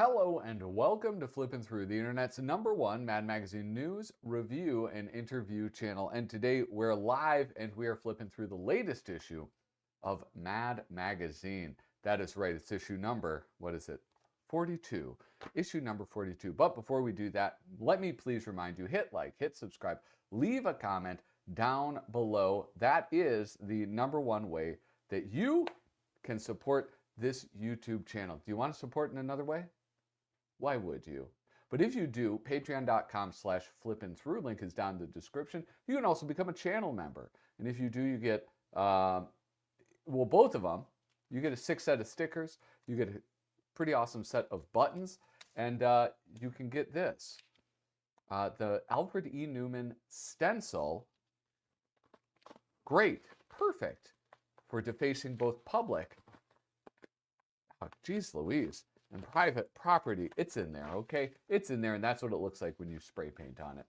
Hello and welcome to Flippin' Through, the internet's #1 Mad Magazine news, review, and interview channel. And today we're live and we are flipping through the latest issue of Mad Magazine. That is right, it's issue number, 42. Issue number 42. But before we do that, let me please remind you, hit like, hit subscribe, leave a comment down below. That is the #1 way that you can support this YouTube channel. Do you want to support in another way? Why would you? But if you do, patreon.com/flippinthrough, link is down in the description. You can also become a channel member. And if you do, you get, both of them. You get a 6 set of stickers. You get a pretty awesome set of buttons. And you can get this. The Alfred E. Neuman stencil. Great. Perfect for defacing both public, oh, geez Louise, and private property. It's in there, okay? It's in there, and that's what it looks like when you spray paint on it.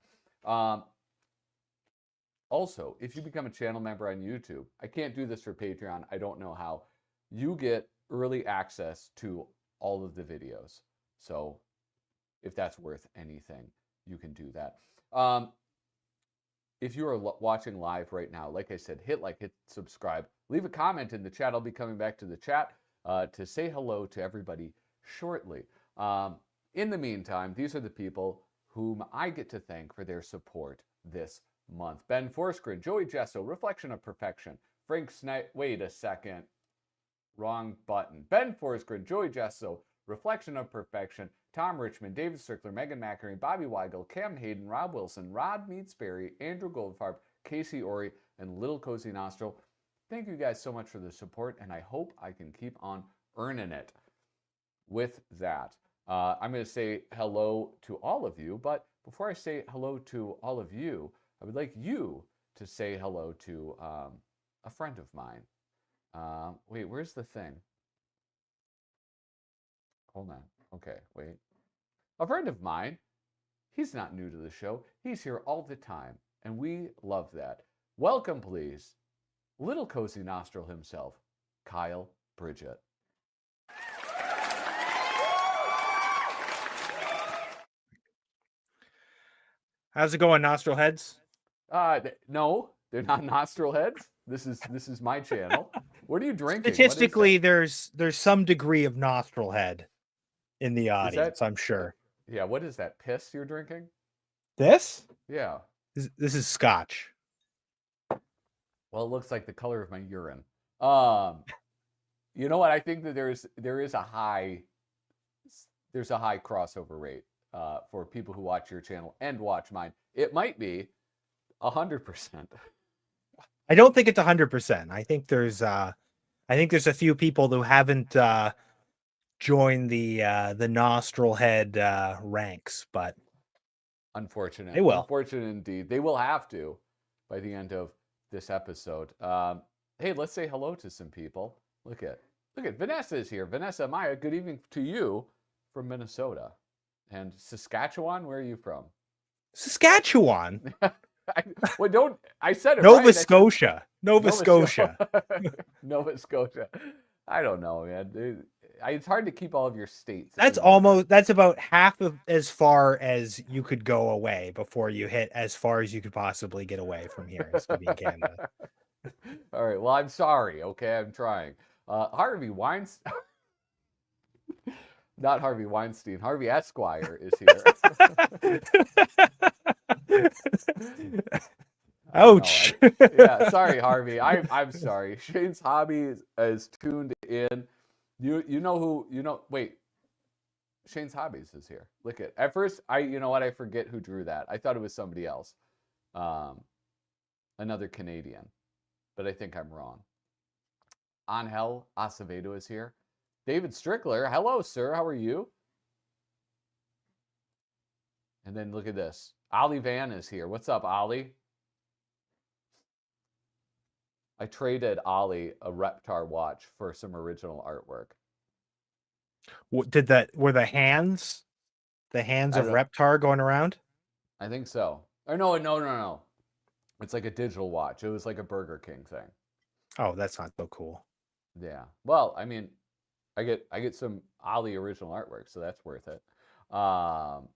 Also, if you become a channel member on YouTube, I can't do this for Patreon. I don't know how. You get early access to all of the videos. So if that's worth anything, you can do that. If you are watching live right now, like I said, hit like, hit subscribe, leave a comment in the chat. I'll be coming back to the chat to say hello to everybody shortly. In the meantime, these are the people whom I get to thank for their support this month. Ben Forsgren, Joey Gesso, Reflection of Perfection, Frank Snipe, wait a second, wrong button. Ben Forsgren, Joey Gesso, Reflection of Perfection, Tom Richmond, David Strickler, Megan McInerney, Bobby Weigel, Cam Hayden, Rob Wilson, Rod Meadsberry, Andrew Goldfarb, Casey Ori, and Little Cozy Nostril. Thank you guys so much for the support, and I hope I can keep on earning it. With that, I'm going to say hello to all of you, but before I say hello to all of you, I would like you to say hello to a friend of mine. Wait, where's the thing? Hold on. Okay, wait. A friend of mine, he's not new to the show. He's here all the time, and we love that. Welcome, please, Little Cozy Nostril himself, Kyle Bridget. How's it going, nostril heads? No, they're not nostril heads. This is my channel. What are you drinking? Statistically, there's some degree of nostril head in the audience, I'm sure. Yeah, what is that? Piss you're drinking? This? Yeah. This is scotch. Well, it looks like the color of my urine. You know what? I think that there's a high crossover rate for people who watch your channel and watch mine. It might be 100%. I don't think it's 100%. I think there's a few people who haven't joined the nostril head ranks, but unfortunate. They will. Unfortunate indeed. They will have to by the end of this episode. Hey, let's say hello to some people. Look at Vanessa is here. Vanessa Maya, good evening to you from Minnesota. And Saskatchewan, where are you from? Saskatchewan. I said it Nova right. Scotia. Nova Scotia. Nova Scotia. I don't know, man. It's hard to keep all of your states. That's about half of as far as you could go away before you hit as far as you could possibly get away from here as to be in Canada. All right. Well, I'm sorry. Okay, I'm trying. Harvey Weinstein. Not Harvey Weinstein. Harvey Esquire is here. Ouch. Yeah, sorry, Harvey. I'm sorry. Shane's Hobby is tuned in. You know who, wait. Shane's Hobbies is here. Look at first, you know what? I forget who drew that. I thought it was somebody else. Another Canadian. But I think I'm wrong. Angel Acevedo is here. David Strickler. Hello, sir. How are you? And then look at this. Ollie Van is here. What's up, Ollie? I traded Ollie a Reptar watch for some original artwork. Were the hands of Reptar going around? I think so. Or no. It's like a digital watch. It was like a Burger King thing. Oh, that's not so cool. Yeah. Well, I mean, I get some Ollie original artwork, so that's worth it. Um,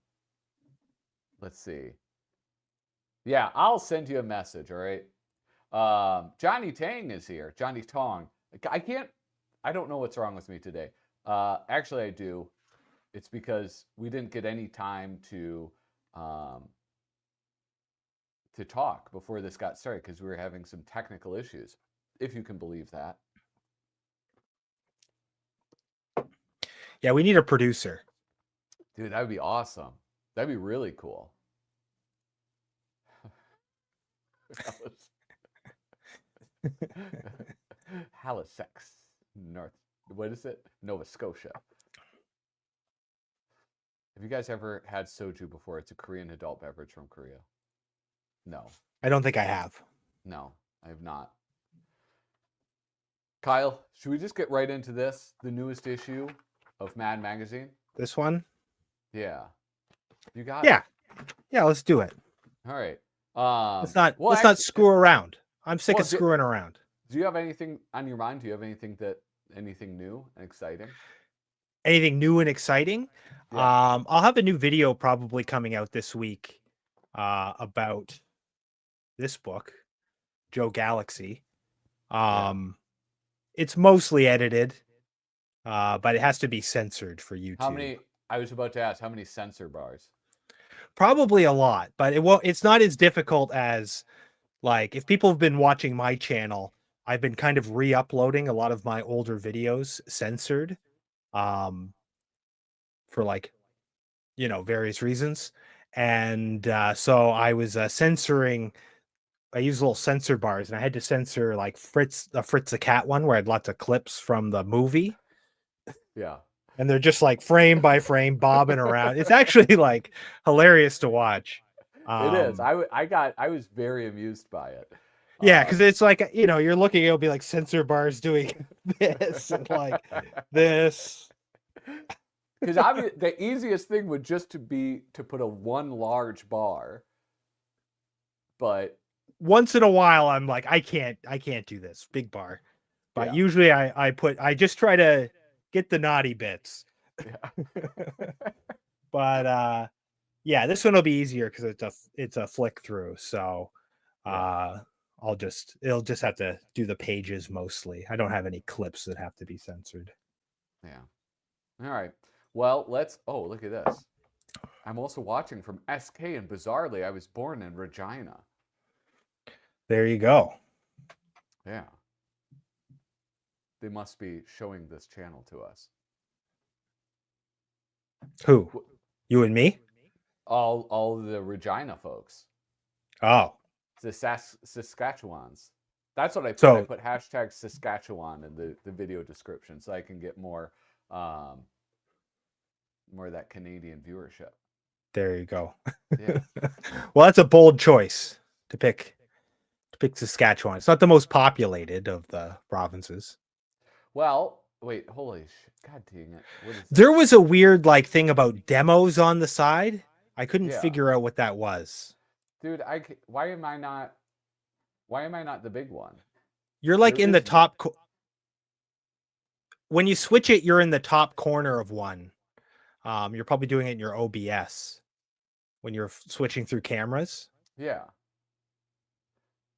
let's see. Yeah, I'll send you a message. All right. Johnny Tang is here. Johnny Tong. I don't know what's wrong with me today. Actually, I do. It's because we didn't get any time um, to talk before this got started because we were having some technical issues, if you can believe that. Yeah, we need a producer. Dude, that would be awesome. That'd be really cool. Halifax, North. What is it? Nova Scotia. Have you guys ever had soju before? It's a Korean adult beverage from Korea. No. I don't think I have. No, I have not. Kyle, should we just get right into this? The newest issue of Mad Magazine? This one? Yeah. You got Yeah. it. Yeah, let's do it. All right. Let's not screw around. I'm sick of screwing around. Do you have anything on your mind? Do you have anything new and exciting? Anything new and exciting? Yeah. I'll have a new video probably coming out this week about this book, Joe Galaxy. It's mostly edited, but it has to be censored for YouTube. I was about to ask, how many censor bars? Probably a lot, but it's not as difficult as, like, if people have been watching my channel, I've been kind of re-uploading a lot of my older videos censored, for, like, various reasons. And so I was censoring. I use little censor bars, and I had to censor, like, Fritz the Cat one, where I had lots of clips from the movie. Yeah. And they're just, like, frame by frame bobbing around. It's actually, like, hilarious to watch. It is. I was very amused by it. Yeah, because it's like, you're looking, it'll be like censor bars doing this and like this. Because the easiest thing would just be to put a one large bar. But once in a while, I'm like, I can't do this big bar. But usually I just try to get the naughty bits. Yeah. But yeah, this one will be easier because it's a flick through. So it'll just have to do the pages mostly. I don't have any clips that have to be censored. Yeah. All right. Well, look at this. I'm also watching from SK, and bizarrely, I was born in Regina. There you go. Yeah. They must be showing this channel to us. Who? You and me? All the Regina folks. Oh. The Saskatchewans. That's what I put. I put hashtag Saskatchewan in the video description so I can get more of that Canadian viewership. There you go. Yeah. Well, that's a bold choice to pick Saskatchewan. It's not the most populated of the provinces. Well, wait, holy shit. God dang it. There was a weird, like, thing about demos on the side. I couldn't figure out what that was. Dude, why am I not the big one? You're like in the top. When you switch it, you're in the top corner of one. You're probably doing it in your OBS when you're switching through cameras. Yeah.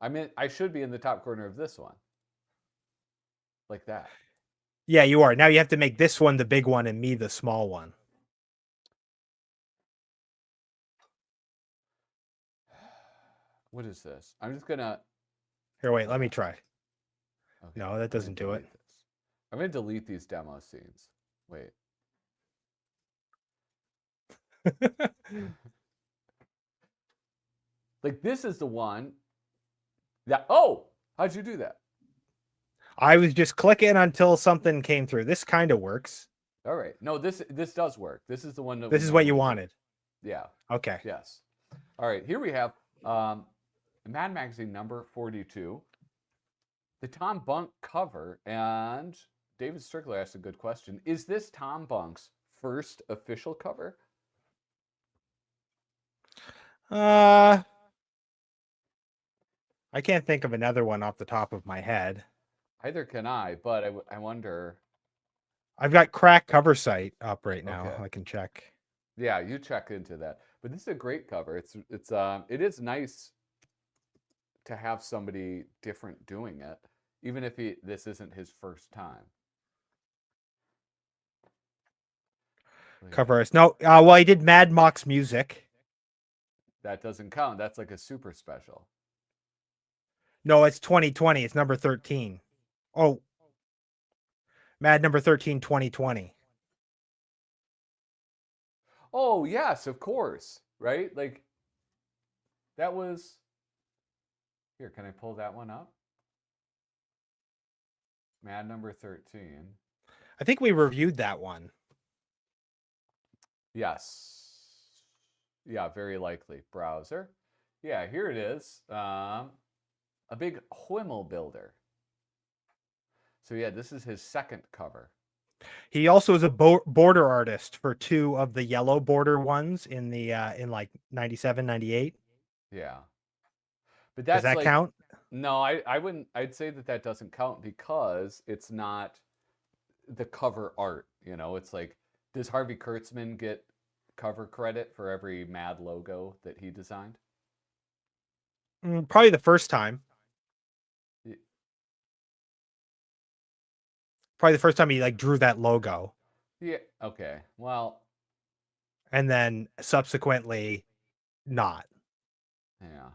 I mean, I should be in the top corner of this one. Like that. Yeah, you are. Now you have to make this one the big one and me the small one. What is this? I'm just gonna. Here, wait. Let me try. Okay. No, that doesn't do it. I'm gonna delete these demo scenes. Wait. Like, this is the one that. Oh, how'd you do that? I was just clicking until something came through. This kind of works. All right. No, this does work. This is the one that. This is what you wanted. Yeah. Okay. Yes. All right. Here we have Mad Magazine number 42, the Tom Bunk cover, and David Strickler asked a good question. Is this Tom Bunk's first official cover? I can't think of another one off the top of my head. Either can I, but I wonder. I've got crack cover site up right now. Okay. I can check. Yeah, you check into that. But this is a great cover. It is nice to have somebody different doing it, even if this isn't his first time. Cover artist. No, well, I did Mad Mox music. That doesn't count. That's like a super special. No, it's 2020. It's number 13. Oh, Mad number 13, 2020. Oh, yes, of course. Right? Like, that was... Here, can I pull that one up? Mad number 13. I think we reviewed that one. Yes. Yeah, very likely. Browser. Yeah, here it is. A big Hummel builder. So yeah, this is his second cover. He also is a border artist for 2 of the yellow border ones in the in like 97, 98. Yeah. But that's Does that count? No, I wouldn't. I'd say that doesn't count because it's not the cover art. You know, it's like, does Harvey Kurtzman get cover credit for every Mad logo that he designed? Probably the first time. Probably the first time he like drew that logo. Yeah. Okay. Well. And then subsequently, not. Yeah.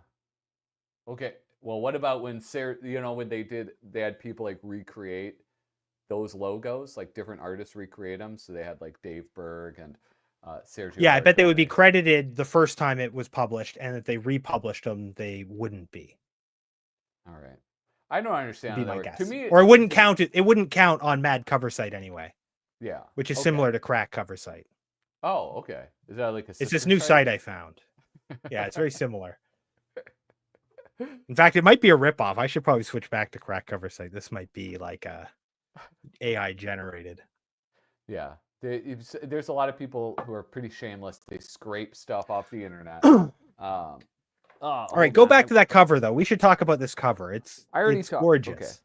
Okay. Well, what about when when they had people like recreate those logos, like different artists recreate them. So they had like Dave Berg and Sergio. Yeah, I bet they would be credited the first time it was published, and if they republished them, they wouldn't be. All right. I don't understand how that works. To me, or it wouldn't count. It wouldn't count on Mad cover site anyway. Yeah. Which is similar to Crack cover site. Oh, okay. Is that like a? It's this new site I found. Yeah, it's very similar. In fact, it might be a ripoff. I should probably switch back to Crack cover site. This might be like a AI generated. Yeah. There's a lot of people who are pretty shameless. They scrape stuff off the internet. All right, go back to that cover though. We should talk about this cover. It's gorgeous.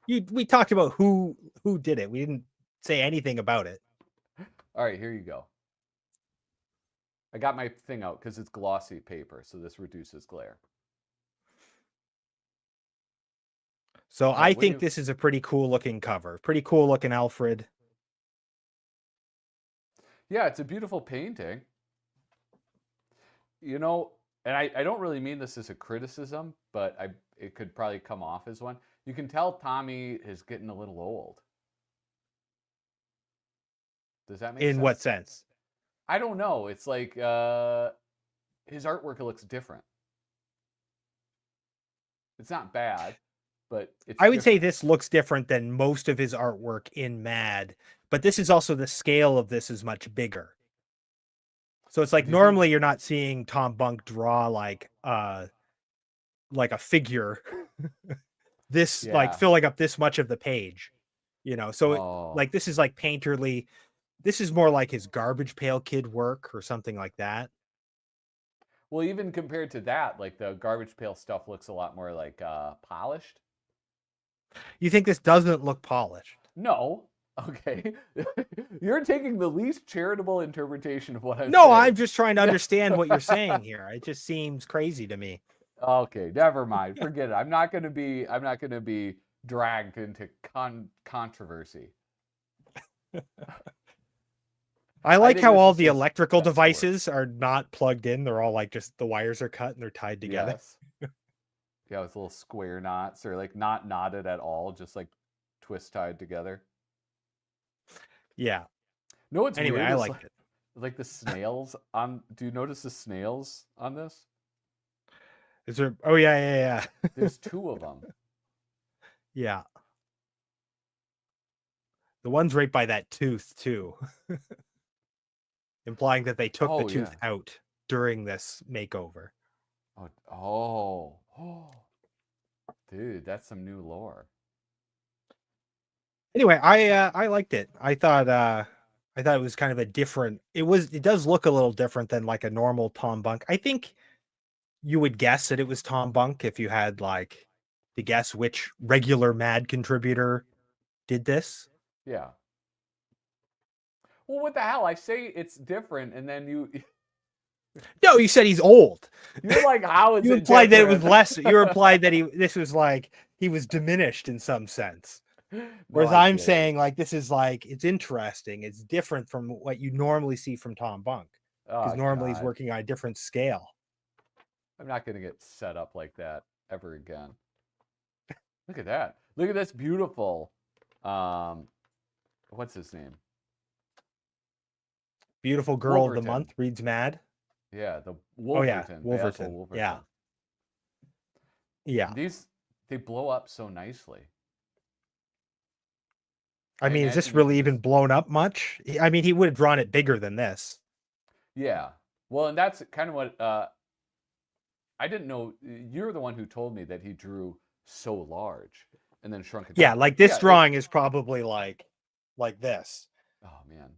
Okay. We talked about who did it. We didn't say anything about it. All right, here you go. I got my thing out because it's glossy paper, so this reduces glare. So I think this is a pretty cool looking cover. Pretty cool looking Alfred. Yeah, it's a beautiful painting. You know, and I don't really mean this as a criticism, but it could probably come off as one. You can tell Tommy is getting a little old. Does that make sense? In what sense? I don't know. It's like his artwork looks different. It's not bad, but I would say this looks different than most of his artwork in Mad, but this is also the scale of this is much bigger. So it's like normally you're not seeing Tom Bunk draw like a figure this like filling up this much of the page, you know. So like this is like painterly. This is more like his Garbage Pail Kid work or something like that. Well, even compared to that, like the Garbage Pail stuff looks a lot more like polished. You think this doesn't look polished? No. Okay. You're taking the least charitable interpretation of what I'm saying. No, I'm just trying to understand what you're saying here. It just seems crazy to me. Okay, never mind. Forget it. I'm not going to be dragged into controversy. I like how all the electrical devices are not plugged in. They're all like just the wires are cut and they're tied together. Yes. Yeah, with little square knots or like not knotted at all, just like twist tied together. Yeah. No, it's anyway, weird. I liked it. Like the snails on. Do you notice the snails on this? Is there? Oh yeah. There's 2 of them. Yeah. The one's right by that tooth too, implying that they took the tooth out during this makeover. Oh, dude, that's some new lore. Anyway, I liked it. I thought it was kind of a different. It does look a little different than like a normal Tom Bunk. I think you would guess that it was Tom Bunk if you had like to guess which regular Mad contributor did this. Yeah. Well, what the hell? I say it's different, and then No, you said he's old. you're like, how is You it implied that it was different? less. You implied that this was like he was diminished in some sense. No, Whereas I I'm get it. saying like this is like it's interesting. It's different from what you normally see from Tom Bunk because Oh, normally he's God. working on a different scale. I'm not going to get set up like that ever again. Look at that. Look at this beautiful. What's his name? Beautiful girl of the Wolverton. month reads mad. Yeah, the Oh yeah, Wolverton. Wolverton. Wolverton. Yeah, yeah. They blow up so nicely. I mean, is this imagine you really could even just- blown up much? I mean, he would have drawn it bigger than this. Yeah. Well, and that's kind of what I didn't know. You're the one who told me that he drew so large and then shrunk it Yeah, down. like this Yeah, drawing is probably like this. oh man,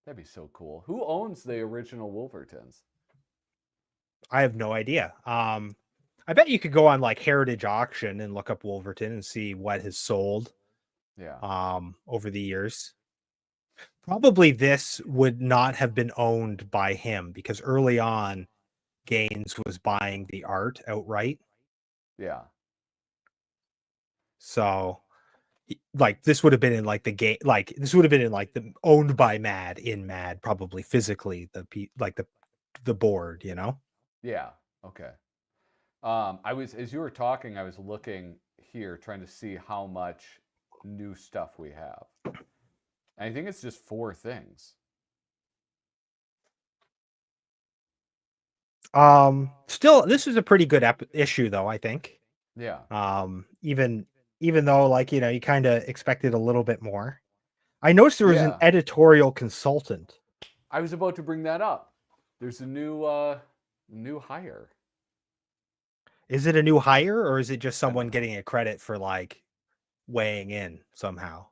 that'd be so cool. Who owns the original Wolvertons? I have no idea. I bet you could go on like Heritage Auction and look up Wolverton and see what has sold Yeah. over the years. Probably this would not have been owned by him because early on Gaines was buying the art outright. Yeah. So like this would have been in like the game, like this would have been in like the owned by Mad, probably physically the board, you know? Yeah. Okay. I was, as you were talking, I was looking here trying to see how much new stuff we have. And I think it's just 4 things. Still, this is a pretty good issue though, I think. Yeah. Even though like, you know, you kind of expected a little bit more. I noticed there was an Yeah. editorial consultant. I was about to bring that up. There's a new hire. Is it a new hire or is it just someone know. getting a credit for like weighing in somehow?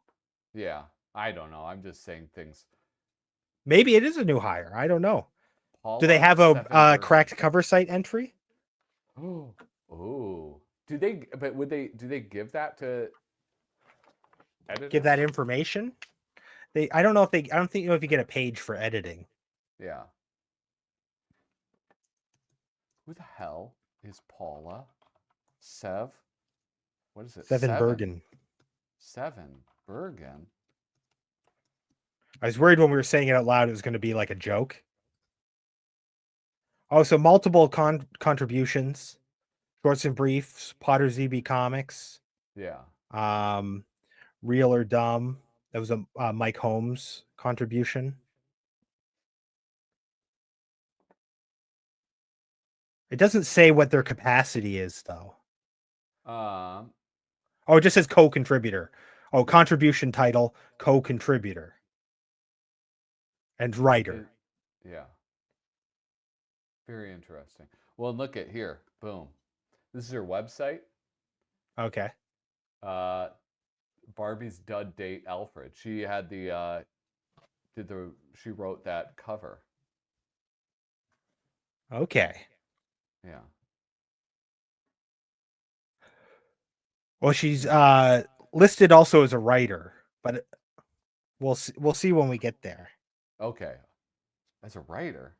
Yeah. I don't know. I'm just saying things. Maybe it is a new hire. I don't know. Paula Do they have a Sevenberg. cracked cover site entry? Oh. Oh. Do they give that to editors? Give that information? I don't think you know if you get a page for editing. Yeah. Who the hell is Paula Sev? What is it? Seven Bergen. Seven Bergen. I was worried when we were saying it out loud it was going to be like a joke. Oh, so multiple contributions. Shorts and Briefs, Potter ZB Comics. Yeah. Real or Dumb. That was a Mike Holmes contribution. It doesn't say what their capacity is, though. Oh, it just says co-contributor. Oh, contribution title, co-contributor. And writer. Yeah. Very interesting. Well, look at here. Boom. This is her website. Okay. Barbie's dud date Alfred. She had she wrote that cover. Okay. Yeah. Well, she's listed also as a writer, but we'll see when we get there. Okay. As a writer.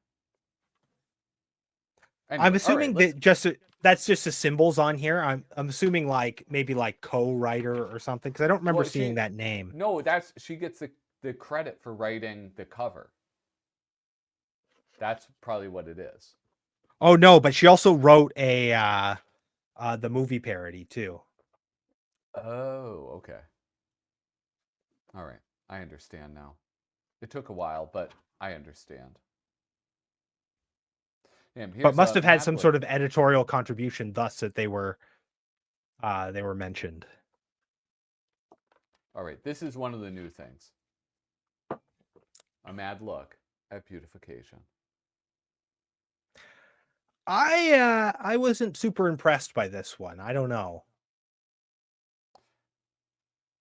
Anyway, I'm assuming that that's just the symbols on here. I'm assuming like maybe like co-writer or something because I don't remember seeing that name. No, she gets the credit for writing the cover. That's probably what it is. Oh no, but she also wrote the movie parody too. Oh, okay. All right. I understand now. It took a while, but I understand. But must have had some sort of editorial contribution, thus that they were mentioned. All right, this is one of the new things. A mad look at beautification. I wasn't super impressed by this one. I don't know.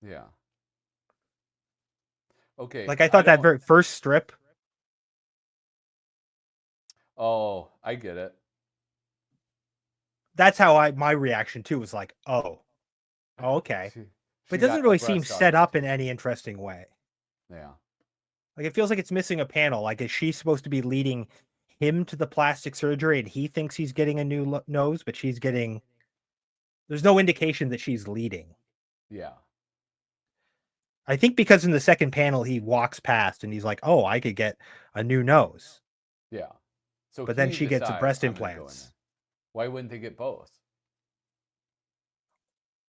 Yeah. Okay. Like I thought that very first strip. Oh, I get it. That's how my reaction too was like, oh okay. But it doesn't really seem set up in any interesting way. Yeah. Like, it feels like it's missing a panel. Like, is she supposed to be leading him to the plastic surgery and he thinks he's getting a new nose, but there's no indication that she's leading. Yeah. I think because in the second panel, he walks past and he's like, oh, I could get a new nose. Yeah. So but then he she gets decides, breast "I'm gonna go in implants. there." Why wouldn't they get both?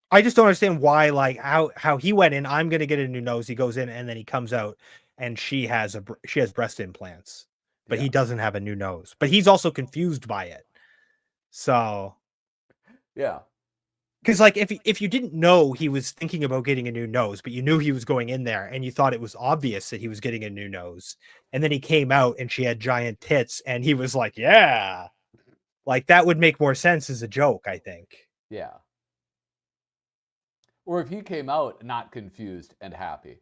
I just don't understand why, like, how he went in, I'm going to get a new nose. He goes in and then he comes out and she has breast implants, but he Yeah. doesn't have a new nose. But he's also confused by it. So, Yeah. because like if you didn't know he was thinking about getting a new nose, but you knew he was going in there and you thought it was obvious that he was getting a new nose, and then he came out and she had giant tits and he was like, yeah, like that would make more sense as a joke, I think. Yeah. Or if he came out not confused and happy.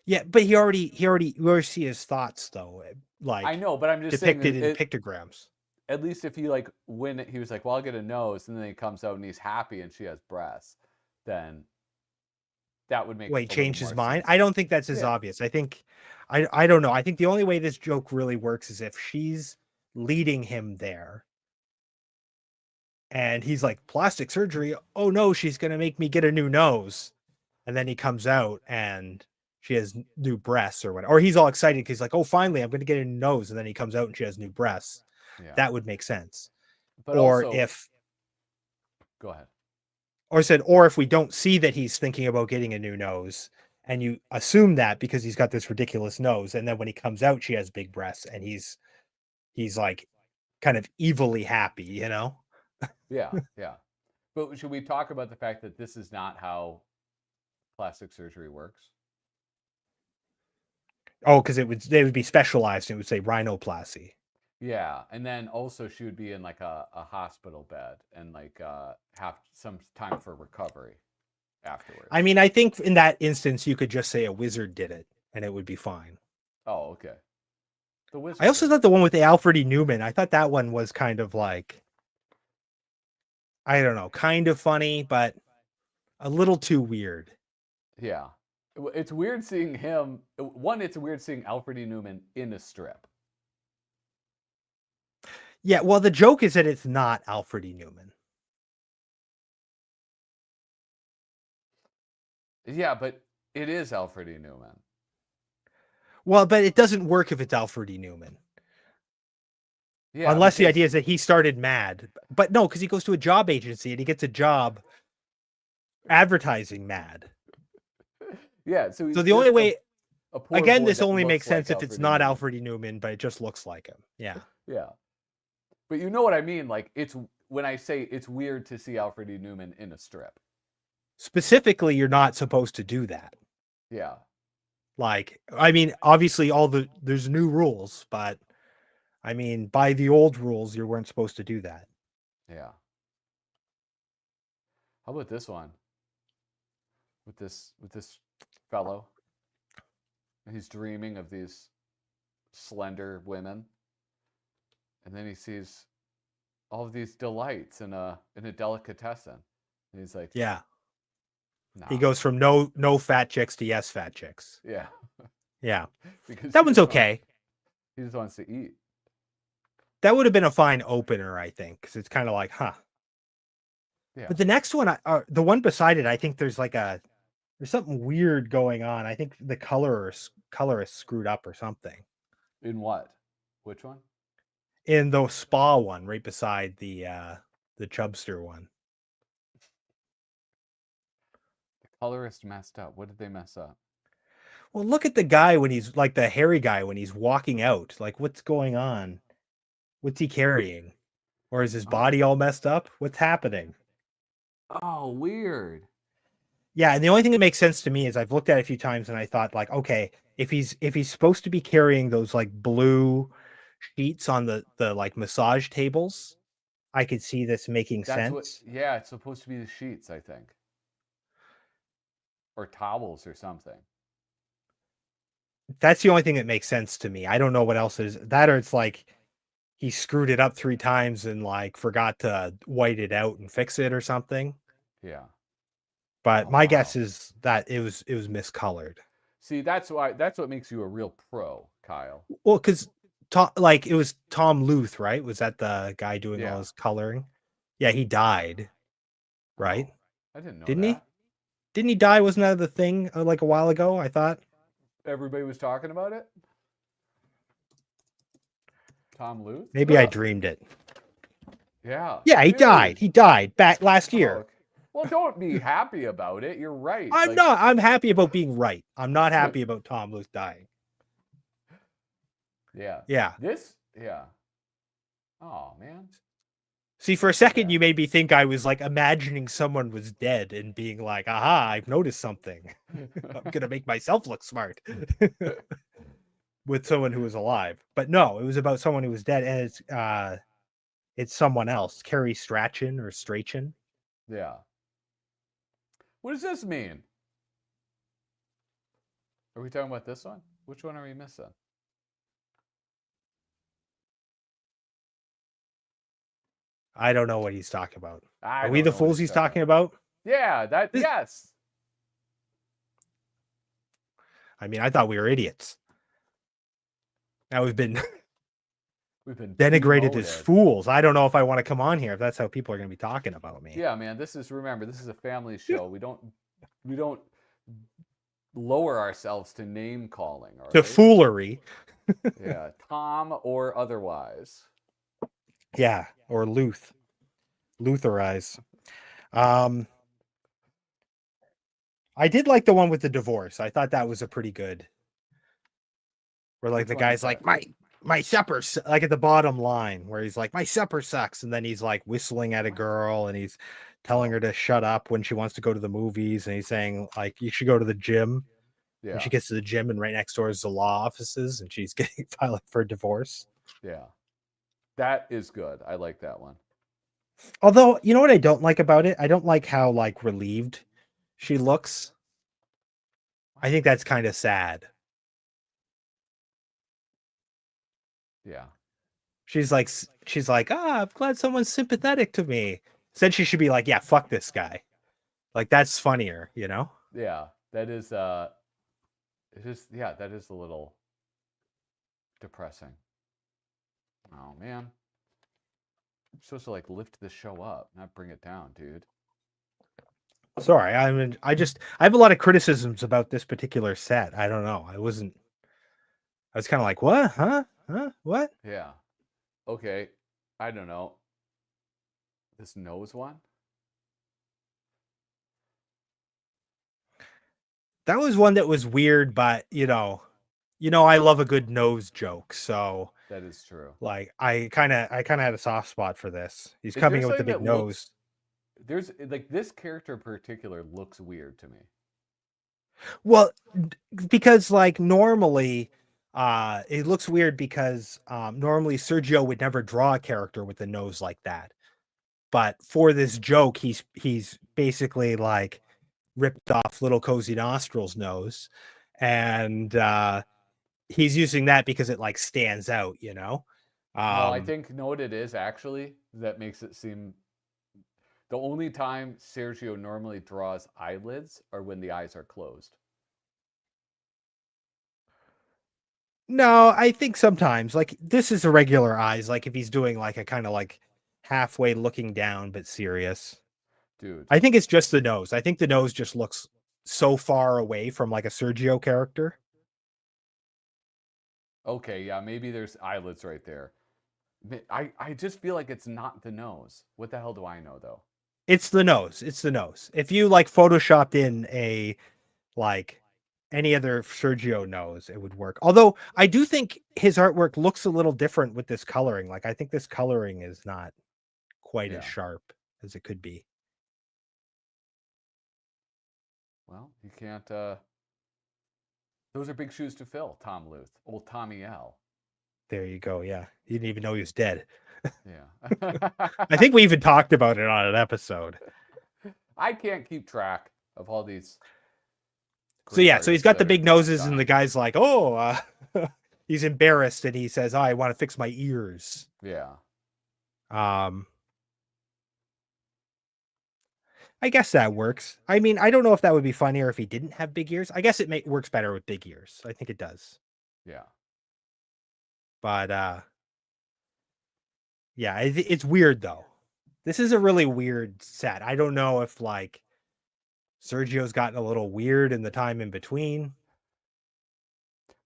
Yeah, but you already see his thoughts though, like I know, but I'm just depicted saying in pictograms. At least if he like when he was like, well, I'll get a nose, and then he comes out and he's happy and she has breasts, then that would make Wait, a little change his more mind? sense. I don't think that's as obvious. I think I don't know. I think the only way this joke really works is if she's leading him there. And he's like, plastic surgery. Oh no, she's gonna make me get a new nose. And then he comes out and she has new breasts or whatever. Or he's all excited because he's like, oh, finally, I'm gonna get a new nose. And then he comes out and she has new breasts. Yeah. That would make sense. But Or also, if go ahead. or if we don't see that he's thinking about getting a new nose, and you assume that because he's got this ridiculous nose, and then when he comes out, she has big breasts, and he's like kind of evilly happy, you know? Yeah, yeah. But should we talk about the fact that this is not how plastic surgery works? Oh, because they would be specialized. It would say rhinoplasty. Yeah, and then also she would be in like a hospital bed and like have some time for recovery afterwards. I mean, I think in that instance, you could just say a wizard did it, and it would be fine. Oh, okay. The wizard. I also thought the one with the Alfred E. Neuman, I thought that one was kind of like, I don't know, kind of funny, but a little too weird. Yeah. It's weird seeing him. One, it's weird seeing Alfred E. Neuman in a strip. Yeah, well, the joke is that it's not Alfred E. Neuman. Yeah, but it is Alfred E. Neuman. Well, but it doesn't work if it's Alfred E. Neuman. Yeah, unless the idea is that he started Mad. But no, because he goes to a job agency and he gets a job advertising Mad. Yeah, so the only way, again, this only makes sense like if it's not Alfred E. Neuman, but it just looks like him. Yeah. Yeah. But you know what I mean? Like, it's when I say it's weird to see Alfred E. Neuman in a strip. Specifically, you're not supposed to do that. Yeah. Like, I mean, obviously there's new rules, but I mean, by the old rules, you weren't supposed to do that. Yeah. How about this one? With this fellow. He's dreaming of these slender women. And then he sees all of these delights in a delicatessen. And he's like, yeah. Nah. He goes from no fat chicks to yes fat chicks. Yeah. Yeah. Because that one's okay. He just wants to eat. That would have been a fine opener, I think, because it's kind of like, huh. Yeah. But the next one, the one beside it, I think there's something weird going on. I think the color is screwed up or something. In what? Which one? In the spa one, right beside the Chubster one. The colorist messed up. What did they mess up? Well, look at the guy when he's like the hairy guy when he's walking out. Like, what's going on? What's he carrying? Or is his body all messed up? What's happening? Oh, weird. Yeah, and the only thing that makes sense to me is I've looked at it a few times and I thought, like, okay, if he's supposed to be carrying those like blue sheets on the like massage tables, I could see this making sense. Yeah, it's supposed to be the sheets, I think. Or towels or something. That's the only thing that makes sense to me. I don't know what else is that, or it's like he screwed it up 3 times and like forgot to white it out and fix it or something. Yeah. But my guess is that it was miscolored. See, that's what makes you a real pro, Kyle. Well, because it was Tom Luth, right? Was that the guy doing all his coloring? Yeah, he died, right? Oh, I didn't know Didn't that. he? Didn't he die? Wasn't that the thing like a while ago? I thought Everybody was talking about it. Tom Luth? Maybe I dreamed it. Yeah. Yeah, he Dude. died. He died back last year. Okay. Well, don't be happy about it. You're right. I'm not. I'm happy about being right. I'm not happy about Tom Luth dying. Yeah. Yeah. Yeah. Oh, man. See, for a second, you made me think I was like imagining someone was dead and being like, aha, I've noticed something. I'm going to make myself look smart with someone who was alive. But no, it was about someone who was dead. And it's someone else, Carrie Strachan or Strachan. Yeah. What does this mean? Are we talking about this one? Which one are we missing? I don't know what he's talking about. Are we the fools he's talking about? Yeah, yes. I mean, I thought we were idiots. Now we've been denigrated as fools. I don't know if I want to come on here if that's how people are going to be talking about me. Yeah, man. Remember, this is a family show. We don't lower ourselves to name calling. To foolery. Yeah, Tom or otherwise. Yeah, or Lutherize. I did like the one with the divorce. I thought that was a pretty good. Where like the guy's like, my supper, like at the bottom line, where he's like, my supper sucks, and then he's like whistling at a girl, and he's telling her to shut up when she wants to go to the movies, and he's saying like, you should go to the gym. Yeah. And she gets to the gym, and right next door is the law offices, and she's getting filing for a divorce. Yeah. That is good. I like that one. Although, you know what I don't like about it? I don't like how like relieved she looks. I think that's kind of sad. Yeah. She's like, I'm glad someone's sympathetic to me. Said she should be like, yeah, fuck this guy. Like that's funnier, you know? Yeah. That is that is a little depressing. Oh man. You're supposed to like lift the show up, not bring it down, dude. Sorry, I have a lot of criticisms about this particular set. I don't know. I was kind of like, what? Huh? What? Yeah. Okay. I don't know. This nose one? That was one that was weird, but you know, I love a good nose joke, so that is true. Like I kind of had a soft spot for this. He's coming in with the big nose. There's like this character in particular looks weird to me. Well, because like normally, it looks weird because normally Sergio would never draw a character with a nose like that, but for this joke, he's basically like ripped off Little Cozy Nostrils' nose, and he's using that because it like stands out, you know. No, I think what it is actually that makes it seem the only time Sergio normally draws eyelids are when the eyes are closed. No, I think sometimes like this is a regular eyes, like if he's doing like a kind of like halfway looking down but serious. Dude, I think it's just the nose. I think the nose just looks so far away from like a Sergio character. Okay, yeah, maybe there's eyelids right there. I just feel like it's not the nose. What the hell do I know though? It's the nose. It's the nose. If you like photoshopped in a like any other Sergio nose, it would work. Although I do think his artwork looks a little different with this coloring. Like I think this coloring is not quite as sharp as it could be. Well, you can't those are big shoes to fill, Tom Luth. Old Tommy L. There you go. Yeah. You didn't even know he was dead. Yeah. I think we even talked about it on an episode. I can't keep track of all these. So yeah, so he's got the big noses and the guy's like, oh, he's embarrassed and he says, oh, I want to fix my ears. Yeah. I I guess that works. I mean, I don't know if that would be funnier if he didn't have big ears. I guess it works better with big ears. I think it does. Yeah. But yeah, it's weird though. This is a really weird set. I don't know if like Sergio's gotten a little weird in the time in between.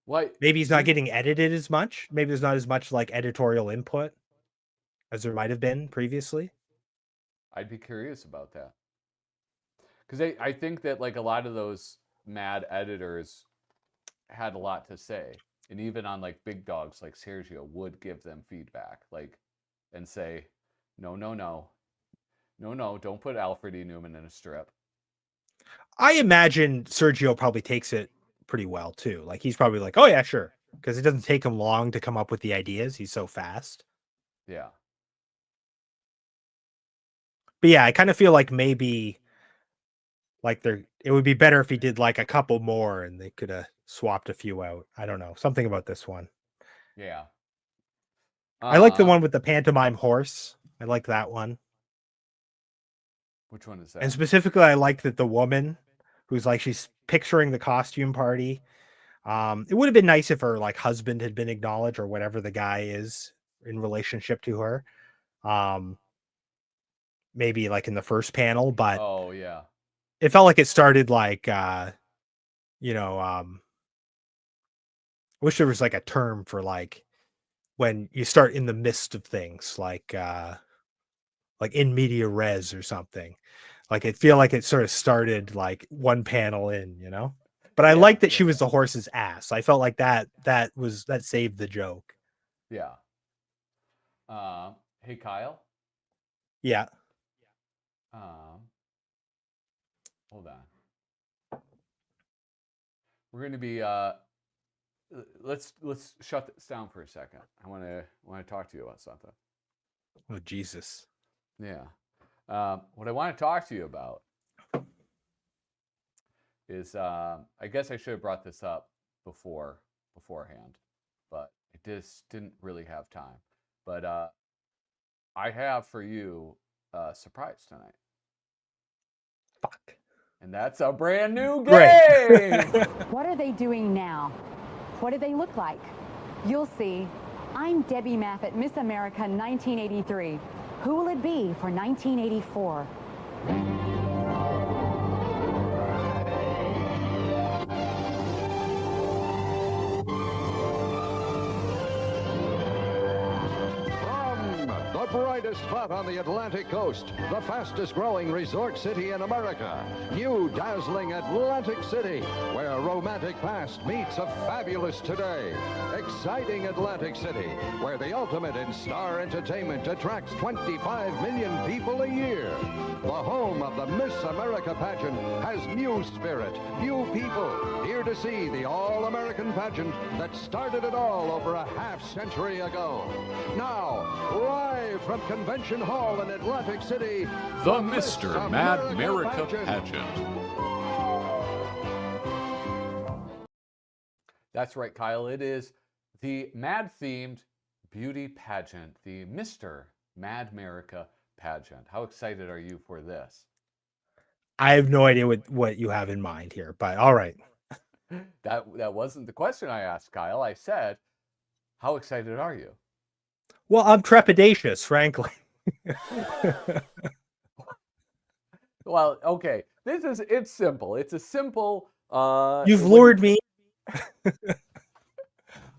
Well, Maybe he's not getting edited as much. Maybe there's not as much like editorial input as there might have been previously. I'd be curious about that. Because I think that like a lot of those mad editors had a lot to say. And even on like big dogs like Sergio would give them feedback, like, and say, no, don't put Alfred E. Neuman in a strip. I imagine Sergio probably takes it pretty well too. Like he's probably like, oh yeah, sure. Because it doesn't take him long to come up with the ideas. He's so fast. Yeah. But yeah, I kind of feel like maybe like it would be better if he did like a couple more and they could have swapped a few out. I don't know. Something about this one. Yeah. I like the one with the pantomime horse. I like that one. Which one is that? And specifically, I like that the woman who's like, she's picturing the costume party. It would have been nice if her like husband had been acknowledged or whatever the guy is in relationship to her. Maybe like in the first panel, but oh yeah, it felt like it started like wish there was like a term for like when you start in the midst of things, like in media res or something. Like it feel like it sort of started like one panel in, But I like that she was the horse's ass. I felt like that saved the joke. Yeah. Hey Kyle. Yeah. Hold on. We're going to be let's shut this down for a second. I want to talk to you about something. Oh Jesus. Yeah. What I want to talk to you about is I guess I should have brought this up beforehand, but I just didn't really have time. But I have for you a surprise tonight. Fuck. And that's a brand new game. What are they doing now? What do they look like? You'll see. I'm Debbie Maffett, Miss America 1983. Who will it be for 1984? Brightest spot on the Atlantic coast, the fastest growing resort city in America. New dazzling Atlantic City, where a romantic past meets a fabulous today. Exciting Atlantic City, where the ultimate in star entertainment attracts 25 million people a year. The home of the Miss America pageant has new spirit, new people, here to see the all-American pageant that started it all over a half-century ago. Now, live from Convention Hall in Atlantic City, the Mr. Mad America pageant. That's right, Kyle. It is the Mad-themed beauty pageant, the Mr. Mad America pageant. How excited are you for this? I have no idea what you have in mind here, but all right. That wasn't the question I asked, Kyle. I said, how excited are you? Well, I'm trepidatious, frankly. Well, okay. It's simple. It's a simple You've lured me.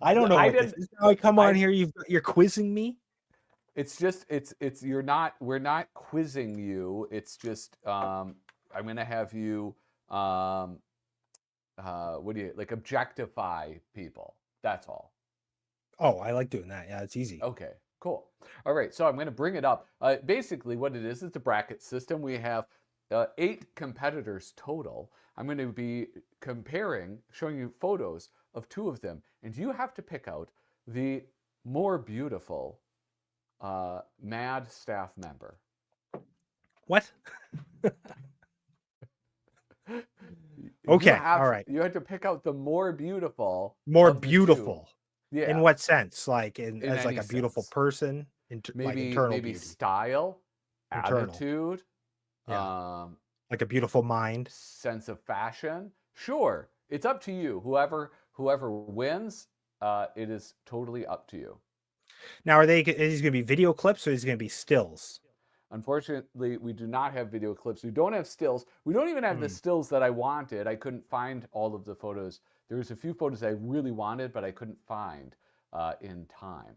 I don't know what this is. Now I come on here, you're quizzing me. It's just we're not quizzing you. It's just I'm gonna have you objectify people. That's all. Oh, I like doing that. Yeah, it's easy. Okay, cool. All right, so I'm going to bring it up. Basically, what it is, it's a bracket system. We have 8 competitors total. I'm going to be showing you photos of 2 of them, and you have to pick out the more beautiful mad staff member. What? Okay, all right. You have to pick out the more beautiful. More beautiful. Yeah. In what sense? Like as like a beautiful sense. person? Maybe internal maybe beauty. style, Internal. attitude, Yeah. Like a beautiful mind. sense of fashion. Sure, it's up to you. Whoever wins, it is totally up to you. Now, is these going to be video clips or is it going to be stills? Unfortunately, we do not have video clips. We don't have stills. We don't even have the stills that I wanted. I couldn't find all of the photos. There was a few photos I really wanted, but I couldn't find in time.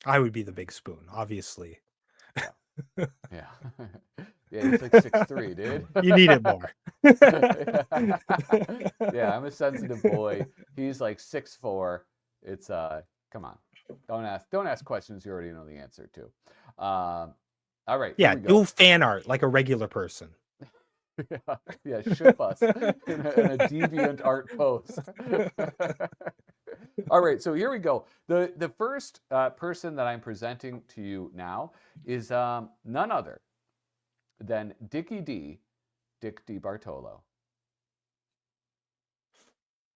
I would be the big spoon, obviously. Yeah. Yeah, he's like 6'3", dude. You need it more. Yeah, I'm a sensitive boy. He's like 6'4". It's come on. Don't ask questions you already know the answer to. All right. Yeah, do fan art like a regular person. Yeah, ship us in a deviant art post. All right, so here we go. The first person that I'm presenting to you now is none other than Dick DiBartolo.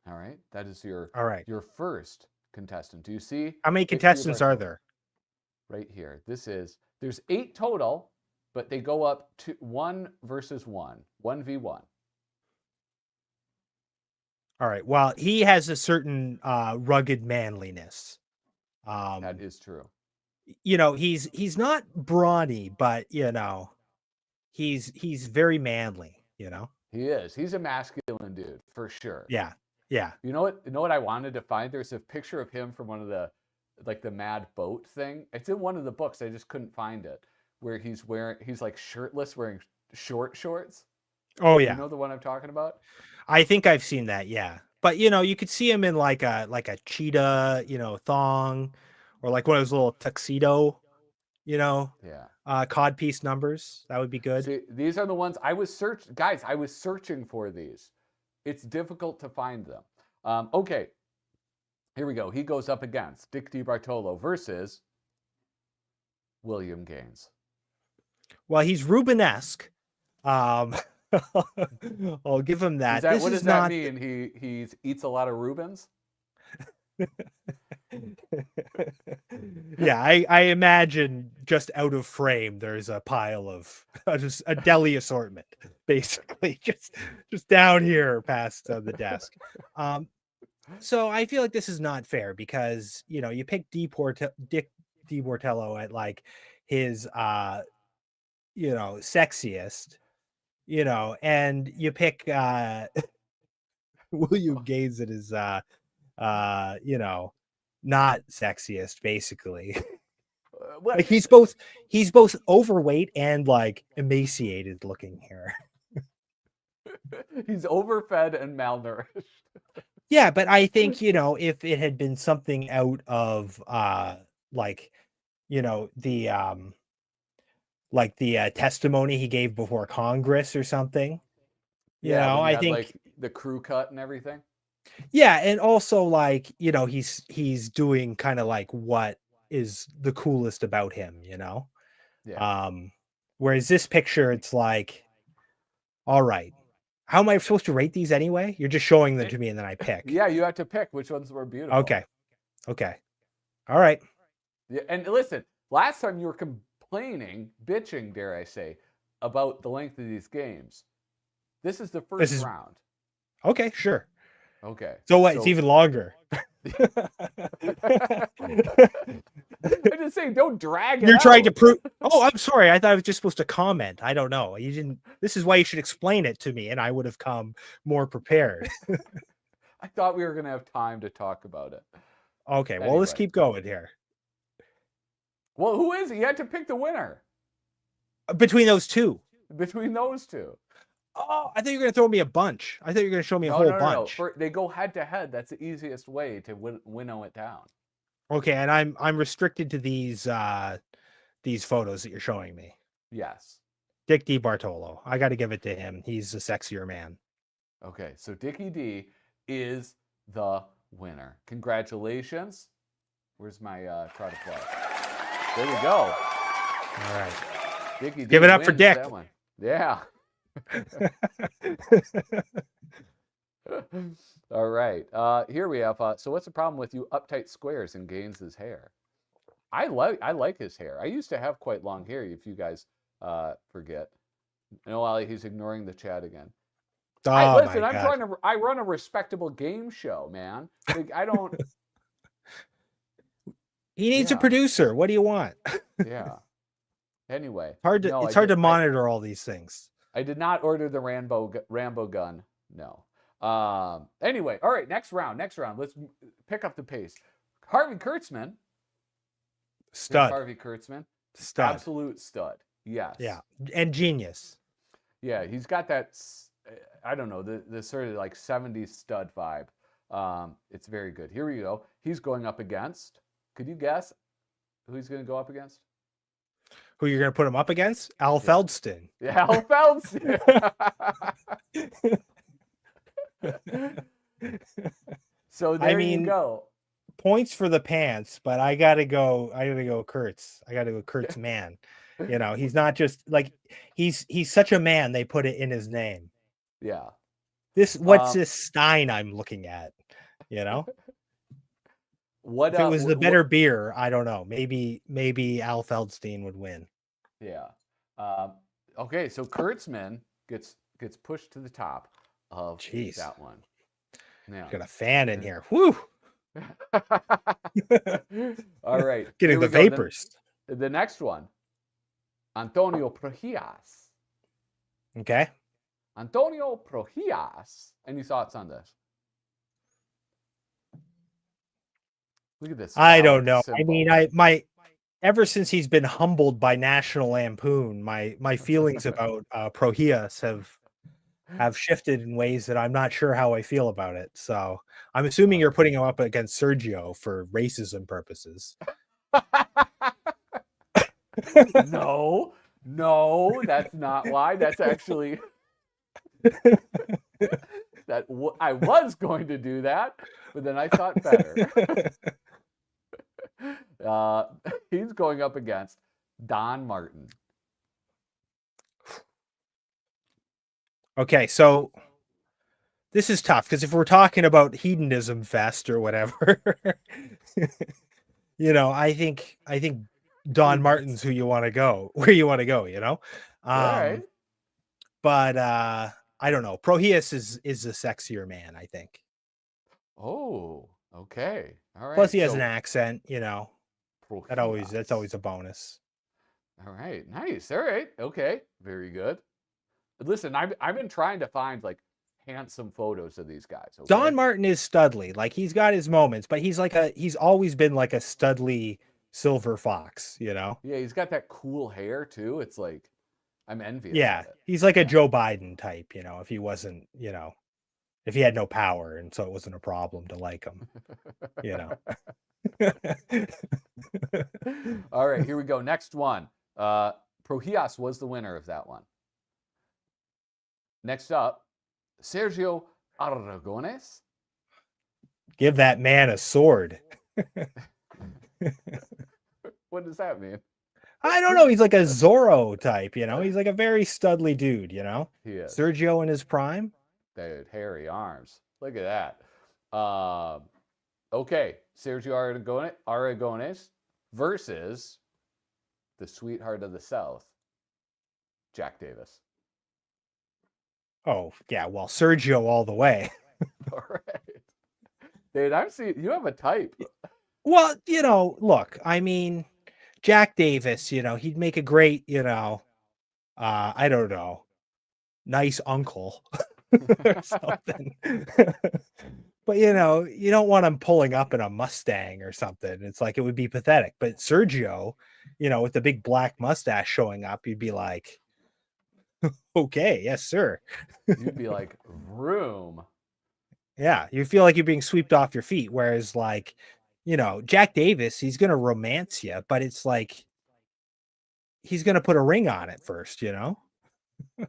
All right, that is your first contestant. Do you see? How many contestants are there? Right here. There's 8 total, but they go up to 1 versus 1, 1v1. All right. Well, he has a certain rugged manliness. That is true. You know, he's not brawny, but you know, he's very manly. You know. He is. He's a masculine dude for sure. Yeah. Yeah. You know what I wanted to find? There's a picture of him from one of the Mad Boat thing. It's in one of the books. I just couldn't find it. Where he's like shirtless, wearing short shorts. Oh yeah. You know the one I'm talking about? I think I've seen that, yeah. But you know, you could see him in like a cheetah, you know, thong, or like one of those little tuxedo, you know, codpiece numbers. That would be good. See, these are the ones I was searching for these. It's difficult to find them. Okay, here we go. He goes up against Dick DiBartolo versus William Gaines. Well, he's Rubenesque. I'll give him that. What does that mean? He eats a lot of Rubens? Yeah, I imagine just out of frame there's a pile of just a deli assortment, basically, just down here past the desk. So I feel like this is not fair because you know you pick Dick DiBartolo at like his you know sexiest, you know, and you pick William Gaines at his you know, not sexiest, basically. Like he's both overweight and like emaciated looking here. He's overfed and malnourished. Yeah, but I think, you know, if it had been something out of like, you know, the testimony he gave before Congress or something. You know, I think like the crew cut and everything. Yeah, and also like, you know, he's doing kind of like what is the coolest about him, you know? Yeah. Whereas this picture, it's like, all right, how am I supposed to rate these anyway? You're just showing them to me and then I pick. Yeah, you have to pick which ones were beautiful. Okay. All right. Yeah, and listen, last time you were complaining, bitching, dare I say, about the length of these games. This is the first round. Okay, sure. Okay. So what? It's even longer. I'm just saying, don't drag it. You're trying to prove. Oh, I'm sorry. I thought I was just supposed to comment. I don't know. You didn't. This is why you should explain it to me, and I would have come more prepared. I thought we were going to have time to talk about it. Okay. Well, let's keep going here. Well, who is it? You had to pick the winner. Between those two. Between those two. Oh, I thought you were going to throw me a bunch. I thought you were going to show me a whole bunch. No. They go head to head. That's the easiest way to winnow it down. Okay, and I'm restricted to these photos that you're showing me. Yes. Dick DiBartolo. I got to give it to him. He's a sexier man. Okay, so Dickie D is the winner. Congratulations. Where's my crowd applause? There we go. All right. Dickie D give it up for Dick. Yeah. All right. Here we have. So what's the problem with you uptight squares in Gaines's hair? I like his hair. I used to have quite long hair, if you guys forget. No, Wally, he's ignoring the chat again. Oh, Listen, my I'm God. trying to. I run a respectable game show, man. Like, I don't. He needs a Yeah. producer. What do you want? Yeah. Anyway, It's hard to monitor all these things. I did not order the Rambo gun. No. Anyway, all right. Next round. Let's pick up the pace. Harvey Kurtzman. Stud. Harvey Kurtzman. Stud. Absolute stud. Yes. Yeah. And genius. Yeah, he's got that. I don't know, the sort of like 70s stud vibe. It's very good. Here we go. He's going up against. Could you guess who he's going to go up against? Who you're going to put him up against? Al Feldstein. Yeah, Al Feldstein. So there you go. Points for the pants, but I gotta go Kurtz. I gotta go Kurtz man. You know, he's not just like he's such a man, they put it in his name. Yeah. What's this Stein I'm looking at? You know? If it was the better beer, I don't know. Maybe Al Feldstein would win. Yeah. Okay, so Kurtzman gets pushed to the top of that one. Yeah. Got a fan in here. Whew. All right. Getting the vapors. The next one. Antonio Prohías. Okay. Antonio Prohías. Any thoughts on this? Look at this. I don't know. Symbol. I mean, ever since he's been humbled by National Lampoon, my feelings about Prohías have shifted in ways that I'm not sure how I feel about it. So I'm assuming you're putting him up against Sergio for racism purposes. No, that's not why. That's actually I was going to do that, but then I thought better. He's going up against Don Martin. Okay, so this is tough because if we're talking about hedonism fest or whatever, you know, I think Don Martin's where you want to go, you know. All right. But I don't know. Prohías is the sexier man, I think. Oh, okay. All right. Plus he has an accent, you know. Prohías. That's always a bonus. All right. Nice. All right. Okay. Very good. Listen, I've been trying to find like handsome photos of these guys. Okay? Don Martin is studly. Like he's got his moments, but he's always been like a studly silver fox, you know? Yeah, he's got that cool hair too. It's like I'm envious. Yeah, of it. he's like a Joe Biden type, you know, if he wasn't, you know, if he had no power and so it wasn't a problem to like him, you know. All right, here we go. Next one. Prohías was the winner of that one. Next up, Sergio Aragones. Give that man a sword. What does that mean? I don't know. He's like a Zorro type, you know. He's like a very studly dude, you know. He is. Sergio in his prime. Dude, hairy arms. Look at that. Okay, Sergio Aragones versus the sweetheart of the South, Jack Davis. Oh, yeah. Well, Sergio all the way. All right. Dude, I'm seeing you have a type. Well, you know, look, I mean, Jack Davis, you know, he'd make a great, you know, I don't know, nice uncle or something. But, you know, you don't want him pulling up in a Mustang or something. It's like it would be pathetic. But Sergio, you know, with the big black mustache showing up, you'd be like, okay, yes, sir. You'd be like, vroom. Yeah, you feel like you're being swept off your feet. Whereas, like, you know, Jack Davis, he's going to romance you, but it's like he's going to put a ring on it first, you know? And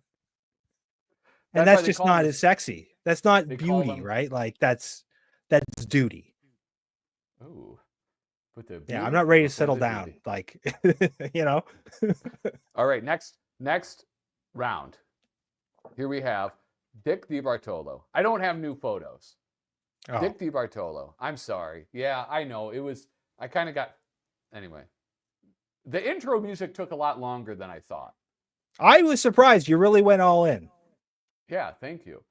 that's just not as sexy. That's not beauty, right? Like that's duty. Ooh. Yeah, I'm not ready to settle down. Beauty. Like, you know. All right, next round. Here we have Dick DiBartolo. I don't have new photos. Oh. Dick DiBartolo. I'm sorry. Yeah, I know. I kind of got Anyway, the intro music took a lot longer than I thought. I was surprised you really went all in. Yeah, thank you.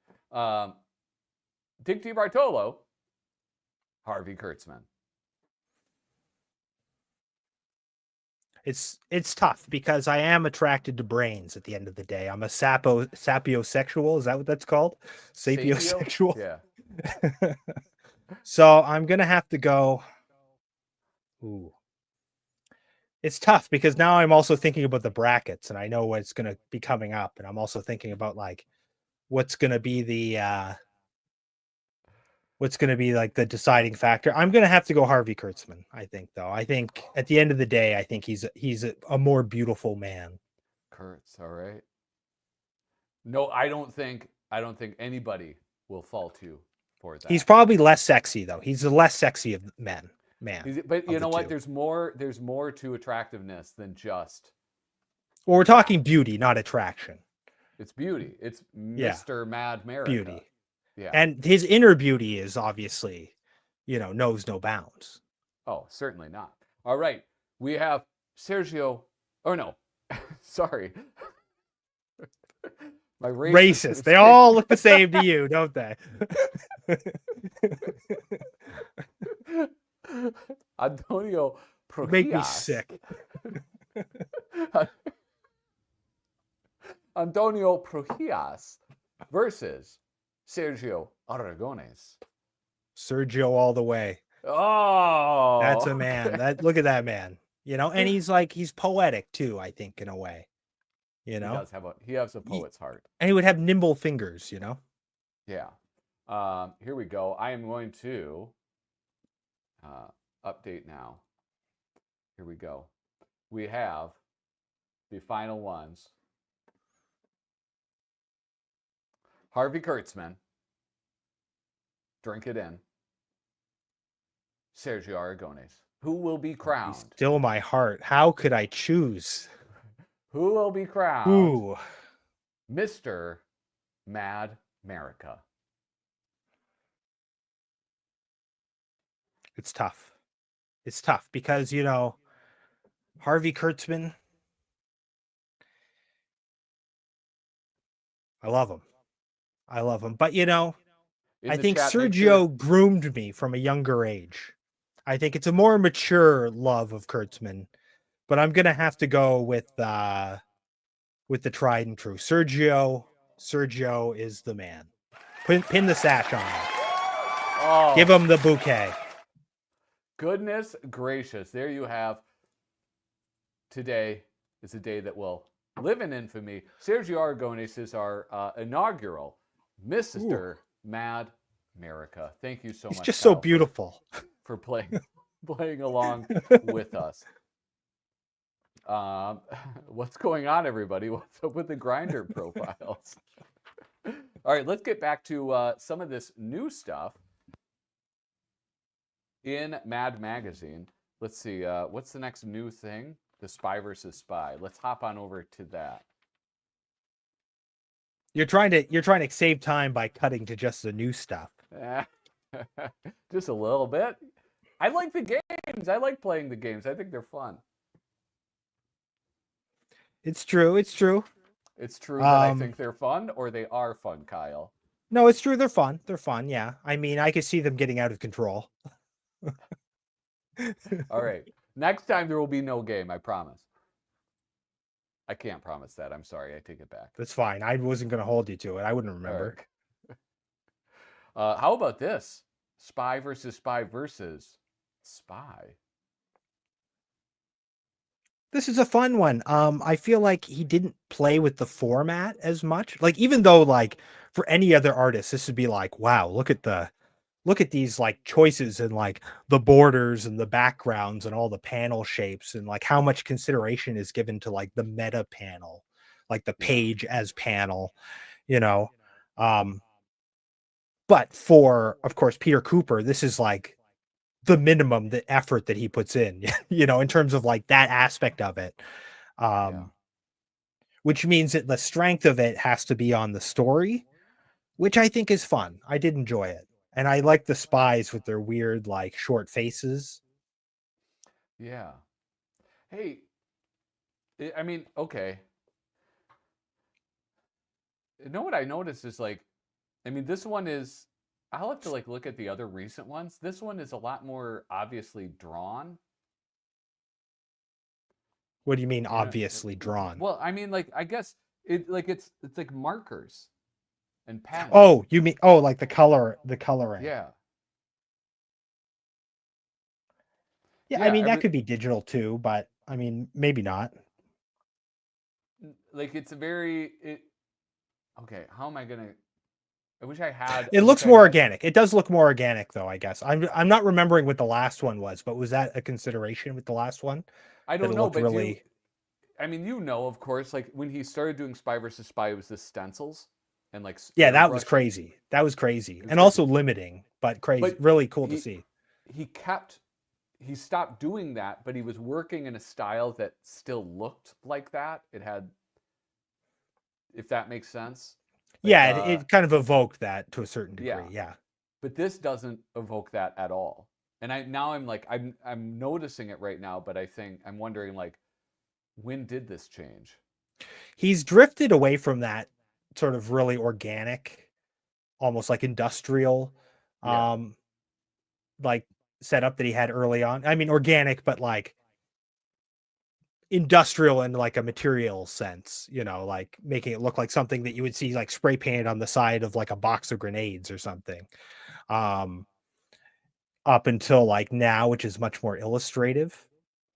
Dick DiBartolo, Harvey Kurtzman. It's tough because I am attracted to brains at the end of the day. I'm a sapiosexual. Is that what that's called? Sapiosexual. Yeah. So I'm gonna have to go. Ooh. It's tough because now I'm also thinking about the brackets and I know what's gonna be coming up, and I'm also thinking about like what's gonna be the the deciding factor. I'm gonna have to go Harvey Kurtzman, I think, though. I think at the end of the day, I think he's a more beautiful man. Kurtz, all right. No, I don't think anybody will fault you for that. He's probably less sexy, though. He's the less sexy of men. But you know what? Two. There's more to attractiveness than just. Well, we're talking beauty, not attraction. It's beauty. It's Mr. Mad America. Beauty. Yeah. And his inner beauty is obviously, knows no bounds. Oh, certainly not. All right. We have Sergio. Oh, no. Sorry. My racist. They all look the same to you, don't they? Antonio Prohías. Make me sick. Antonio Prohías versus Sergio Aragones. Sergio all the way. Oh, that's a man. Look at that man. And he's poetic too, I think, in a way. He has a poet's heart. And he would have nimble fingers, Yeah. Here we go. I am going to update now. Here we go. We have the final ones. Harvey Kurtzman. Drink it in. Sergio Aragones. Who will be crowned? Still my heart. How could I choose? Who will be crowned? Ooh. Mr. Mad America. It's tough. It's tough because, Harvey Kurtzman, I love him. But, I think Sergio groomed me from a younger age. I think it's a more mature love of Kurtzman, but I'm going to have to go with the tried and true. Sergio is the man. Pin the sash on him. Oh. Give him the bouquet. Goodness gracious. There you have. Today is a day that will live in infamy. Sergio Aragones is our inaugural Mr. Mad America. Thank you so much. He's just so beautiful. For playing along with us. What's going on, everybody? What's up with the grinder profiles? All right, let's get back to some of this new stuff in Mad Magazine. Let's see, what's the next new thing? The Spy versus Spy. Let's hop on over to that. You're trying to save time by cutting to just the new stuff. Just a little bit. I like the games. I like playing the games. I think they're fun. It's true. It's true that I think they're fun, or they are fun, Kyle. No, it's true. They're fun. Yeah. I mean, I could see them getting out of control. All right. Next time there will be no game, I promise. I can't promise that. I'm sorry. I take it back. That's fine. I wasn't going to hold you to it. I wouldn't remember. How about this? Spy versus Spy versus Spy. This is a fun one. I feel like he didn't play with the format as much. Like, even though, like, for any other artist, this would be like, wow, look at these like choices and like the borders and the backgrounds and all the panel shapes and like how much consideration is given to like the meta panel, like the page as panel, but for, of course, Peter Kuper, this is like the minimum, the effort that he puts in, in terms of like that aspect of it. Which means that the strength of it has to be on the story, which I think is fun. I did enjoy it. And I like the spies with their weird, like, short faces. Yeah. Hey, I mean, okay. You know what I noticed is like, I mean, this one is. I'll have to like look at the other recent ones. This one is a lot more obviously drawn. What do you mean You know, obviously drawn? well, I mean, like I guess it's like markers and pens. Oh, you mean like the coloring. Yeah, Yeah, I yeah. mean that could be digital too, but I mean maybe not. Like it's a very. Okay, how am I gonna? I wish I had. It I wish looks I more had. organic. It does look more organic though, I guess. I'm not remembering what the last one was, but was that a consideration with the last one? I That don't it know, looked but you. really. I mean, you know, of course, like when he started doing Spy versus Spy, it was the stencils and like Yeah, that was airbrushing. crazy. That was crazy. It was And crazy. also limiting, but crazy. But Really cool to he see. he kept he stopped doing that, but he was working in a style that still looked like that. It had, if that makes sense. Like Yeah, it kind of evoked that to a certain yeah, degree. Yeah. but this doesn't evoke that at all. And I'm like I'm noticing it right now, but I'm wondering like when did this change? He's drifted away from that sort of really organic, almost like industrial Yeah. like setup that he had early on. I mean organic, but like industrial in like a material sense, like making it look like something that you would see like spray painted on the side of like a box of grenades or something. Um Up until like now, which is much more illustrative.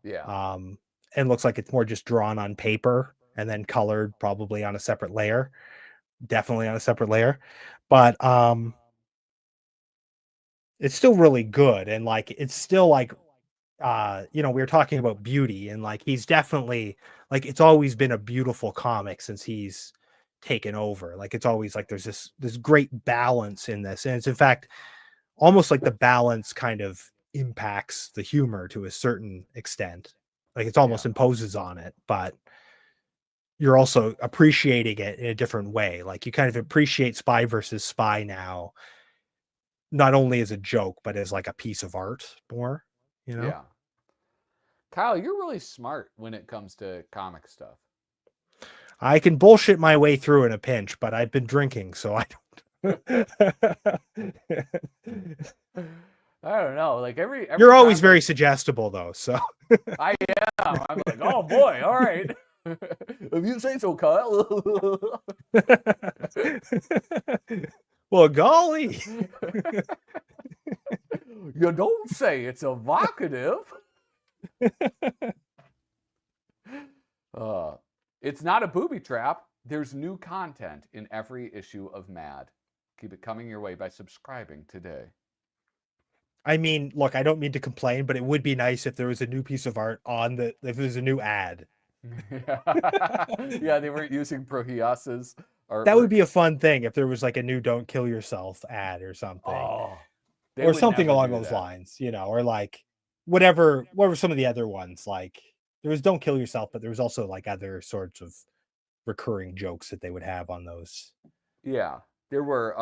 Yeah. Um and looks like it's more just drawn on paper and then colored probably on a separate layer, definitely on a separate layer. But it's still really good, and like it's still like we were talking about beauty, and like he's definitely like it's always been a beautiful comic since he's taken over. Like it's always like there's this great balance in this, and it's in fact almost like the balance kind of impacts the humor to a certain extent. Like it's Yeah. almost imposes on it, but you're also appreciating it in a different way. Like you kind of appreciate Spy versus Spy now, not only as a joke, but as like a piece of art more, you know? Yeah. Kyle, you're really smart when it comes to comic stuff. I can bullshit my way through in a pinch, but I've been drinking, so I don't. I don't know. Like every You're always time very suggestible, though. So I am. I'm like, oh boy, all right. If you say so, Kyle. well, golly. You don't say, it's evocative. Uh, it's not a booby trap. There's new content in every issue of Mad. Keep it coming your way by subscribing today. I mean, look, I don't mean to complain, but it would be nice if there was a new piece of art if there was a new ad. Yeah, they weren't using Prohías's artwork. That would be a fun thing if there was like a new "Don't Kill Yourself" ad or something, or something along those lines, or like whatever some of the other ones. Like there was "Don't Kill Yourself," but there was also like other sorts of recurring jokes that they would have on those. Yeah, there were.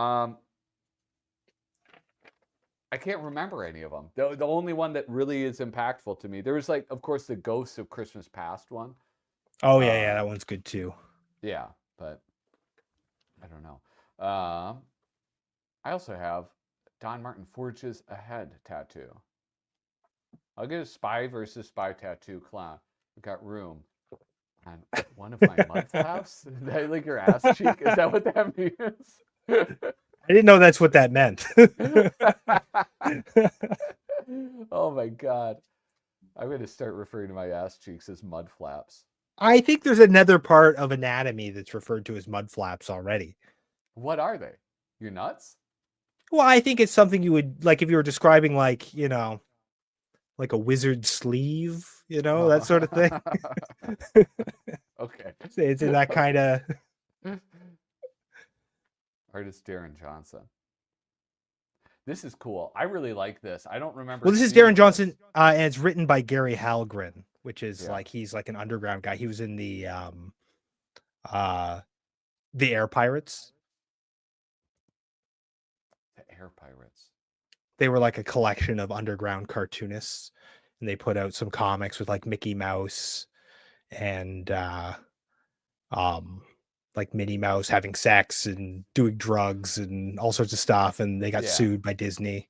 I can't remember any of them. The only one that really is impactful to me, there was like, of course, the Ghosts of Christmas Past one. Oh yeah, that one's good too. Yeah, but I don't know. I also have Don Martin Forges Ahead tattoo. I'll get a Spy versus Spy tattoo clown. We've got room on one of my mud flaps. Is that like your ass cheek? Is that what that means? I didn't know that's what that meant. Oh my god. I'm going to start referring to my ass cheeks as mud flaps. I think there's another part of anatomy that's referred to as mud flaps already. What are they? Your nuts? Well, I think it's something you would like if you were describing like, like a wizard sleeve, that sort of thing. Okay. It's in that kind of Artist Darren Johnson. This is cool. I really like this. I don't remember. Well, this is Darren Johnson, and it's written by Gary Halgren, which is like he's like an underground guy. He was in the Air Pirates. The Air Pirates. They were like a collection of underground cartoonists, and they put out some comics with like Mickey Mouse and like Minnie Mouse having sex and doing drugs and all sorts of stuff, and they got Yeah. sued by Disney.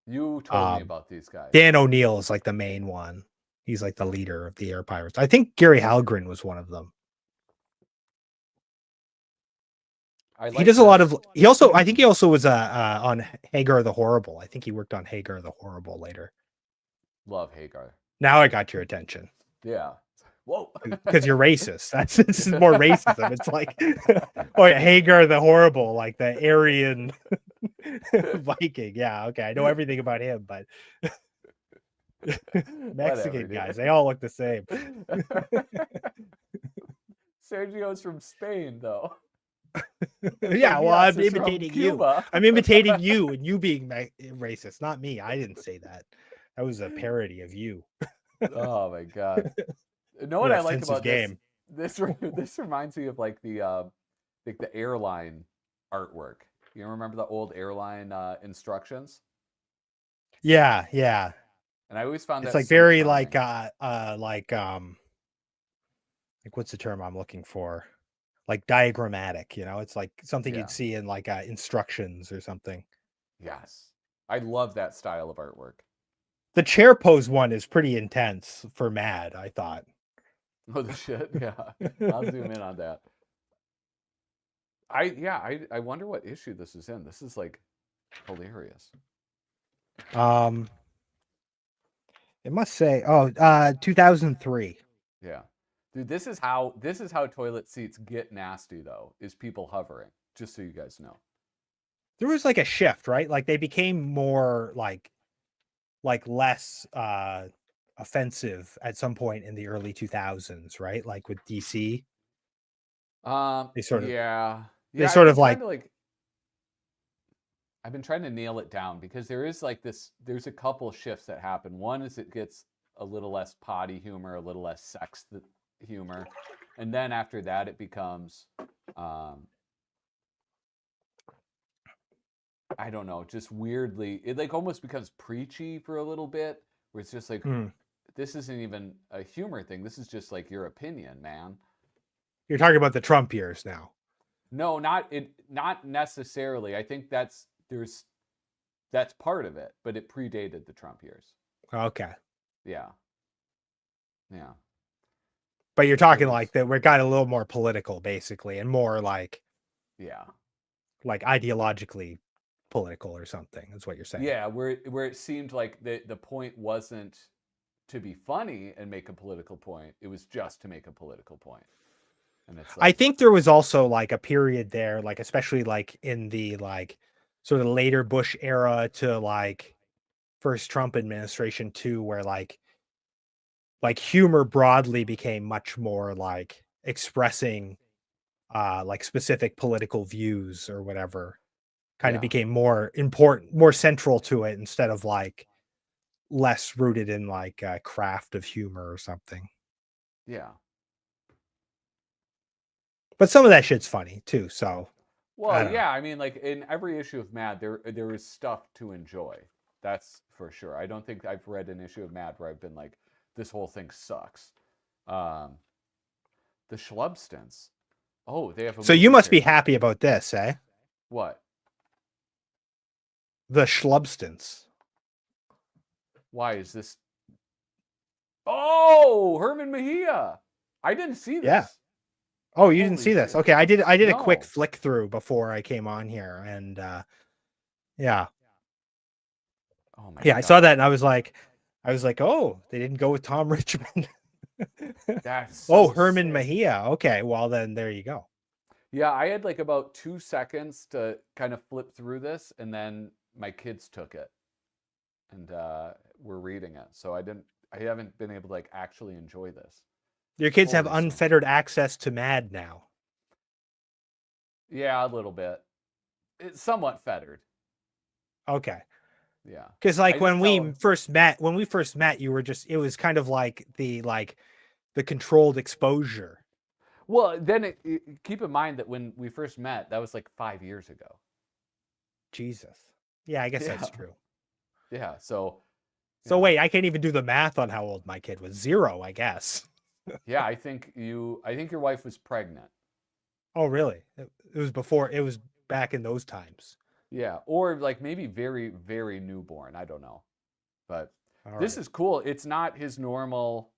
You told me about these guys. Dan O'Neill is like the main one. He's like the leader of the Air Pirates. I think Gary Halgren was one of them. He does a lot of. I think he also was on Hagar the Horrible. I think he worked on Hagar the Horrible later. Love Hagar. Now I got your attention. Yeah. Whoa. Because you're racist. This is more racism. It's like, oh yeah, Hagar the Horrible, like the Aryan Viking. Yeah, okay. I know everything about him, but Mexican guys, they all look the same. Sergio's from Spain, though. Yeah, well, I'm imitating you. I'm imitating you, and you being racist, not me. I didn't say that. That was a parody of you. Oh my god! You know what I like about game? This reminds me of like the airline artwork. You remember the old airline instructions? Yeah, yeah. And I always found it's that like very like what's the term I'm looking for? Like diagrammatic, you know? It's like something you'd see in like instructions or something. Yes, I love that style of artwork. The chair pose one is pretty intense for Mad, I thought. Oh, the shit, yeah. I'll zoom in on that. I wonder what issue this is in. This is like hilarious. It must say 2003. Yeah. Dude, this is how toilet seats get nasty though, is people hovering, just so you guys know. There was like a shift, right? Like they became more like less offensive at some point in the early 2000s, right? Like with DC. They sort of They sort of like I've been trying to nail it down because there's a couple shifts that happen. One is it gets a little less potty humor, a little less sex humor. And then after that, it becomes, I don't know, just weirdly, it like almost becomes preachy for a little bit, where it's just like, this isn't even a humor thing. This is just like your opinion, man. You're talking about the Trump years now. No, not necessarily. I think that's part of it, but it predated the Trump years. Okay. Yeah. Yeah. But you're talking like that we got a little more political basically, and more like like ideologically political or something, is what you're saying. Yeah, where it seemed like the point wasn't to be funny and make a political point. It was just to make a political point. And it's like, I think there was also like a period there, like especially like in the like sort of later Bush era to like first Trump administration too, where like humor broadly became much more like expressing like specific political views or whatever, kind of became more important, more central to it, instead of like less rooted in like a craft of humor or something. Yeah. But some of that shit's funny too. So, well, yeah, I mean, like in every issue of Mad, there is stuff to enjoy. That's for sure. I don't think I've read an issue of Mad where I've been like, this whole thing sucks. The Schlubstins. Oh, they have. So you must be happy about this, eh? What? The Schlubstins. Why is this? Oh, Herman Mejia. I didn't see this. Yeah. Oh, you didn't see this? Shit. Okay, I did a quick flick through before I came on here, and yeah. Oh my God. I saw that and I was like, oh, they didn't go with Tom Richmond. That's so Herman sick. Mejia. Okay, well then there you go. Yeah, I had like about 2 seconds to kind of flip through this, and then my kids took it and were reading it. So I haven't been able to like actually enjoy this. Your kids have unfettered access to Mad now. Yeah, a little bit. It's somewhat fettered. Okay. Yeah. Because like when we first met, you were just, it was kind of like the controlled exposure. Well, then keep in mind that when we first met, that was like 5 years ago. Jesus. Yeah, I guess that's true. Yeah. So So Yeah. wait, I can't even do the math on how old my kid was. 0, I guess. Yeah, I think your wife was pregnant. Oh, really? It was before. It was back in those times. Yeah, or like maybe very, very newborn. I don't know. But All this right. is cool. It's not his normal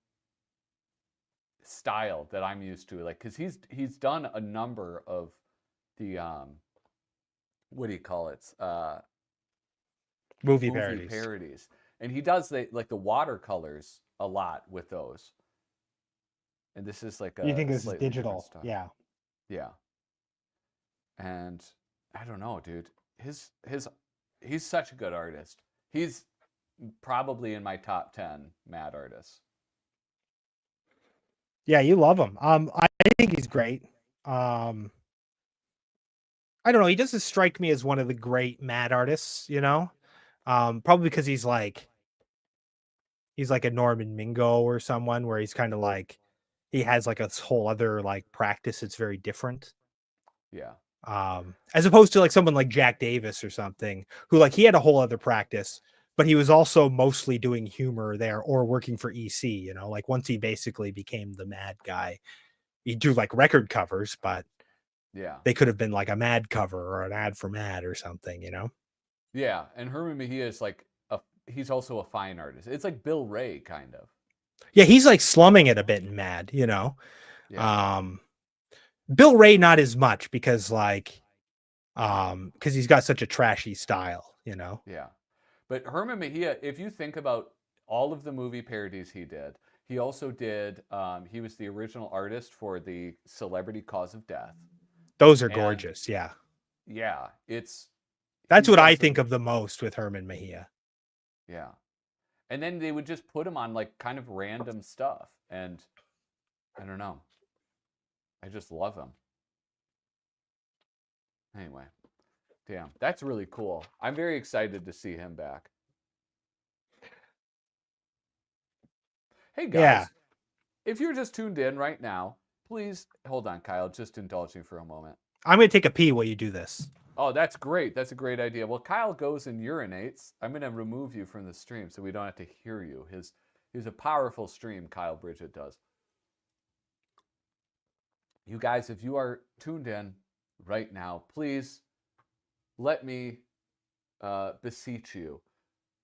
style that I'm used to. Like, because he's done a number of the what do you call it? Movie Movie parodies. parodies. And he does the watercolors a lot with those. And this is like You a think this is slightly different digital? style. Yeah. Yeah. And I don't know, dude. He's such a good artist. He's probably in my top 10 mad artists. Yeah, you love him. I think he's great. I don't know. He doesn't strike me as one of the great mad artists, you know. Probably because he's like a Norman Mingo or someone where he's kind of like he has like a whole other like practice. It's very different. Yeah. As opposed to like someone like Jack Davis or something who like he had a whole other practice, but he was also mostly doing humor there or working for EC, you know, like once he basically became the mad guy, he'd do like record covers, but Yeah. they could have been like a mad cover or an ad for mad or something, you know? Yeah. And Herman Mejia is like he's also a fine artist. It's like Bill Ray kind of. Yeah, he's like slumming it a bit in mad, you know? Yeah. Bill Ray not as much because he's got such a trashy style, you know. Yeah. But Herman Mejia, if you think about all of the movie parodies he did, he also did he was the original artist for the Celebrity Cause of Death. Those are And gorgeous, yeah. yeah, That's he what I does them- think of the most with Herman Mejia. Yeah. And then they would just put him on like kind of random stuff. And I don't know. I just love him. Anyway, damn, that's really cool. I'm very excited to see him back. Hey guys, Yeah. if you're just tuned in right now, please hold on, Kyle. Just indulge me for a moment. I'm going to take a pee while you do this. Oh, that's great. That's a great idea. Well, Kyle goes and urinates. I'm going to remove you from the stream so we don't have to hear you. He's a powerful stream, Kyle Bridget does. You guys, if you are tuned in right now, please let me beseech you.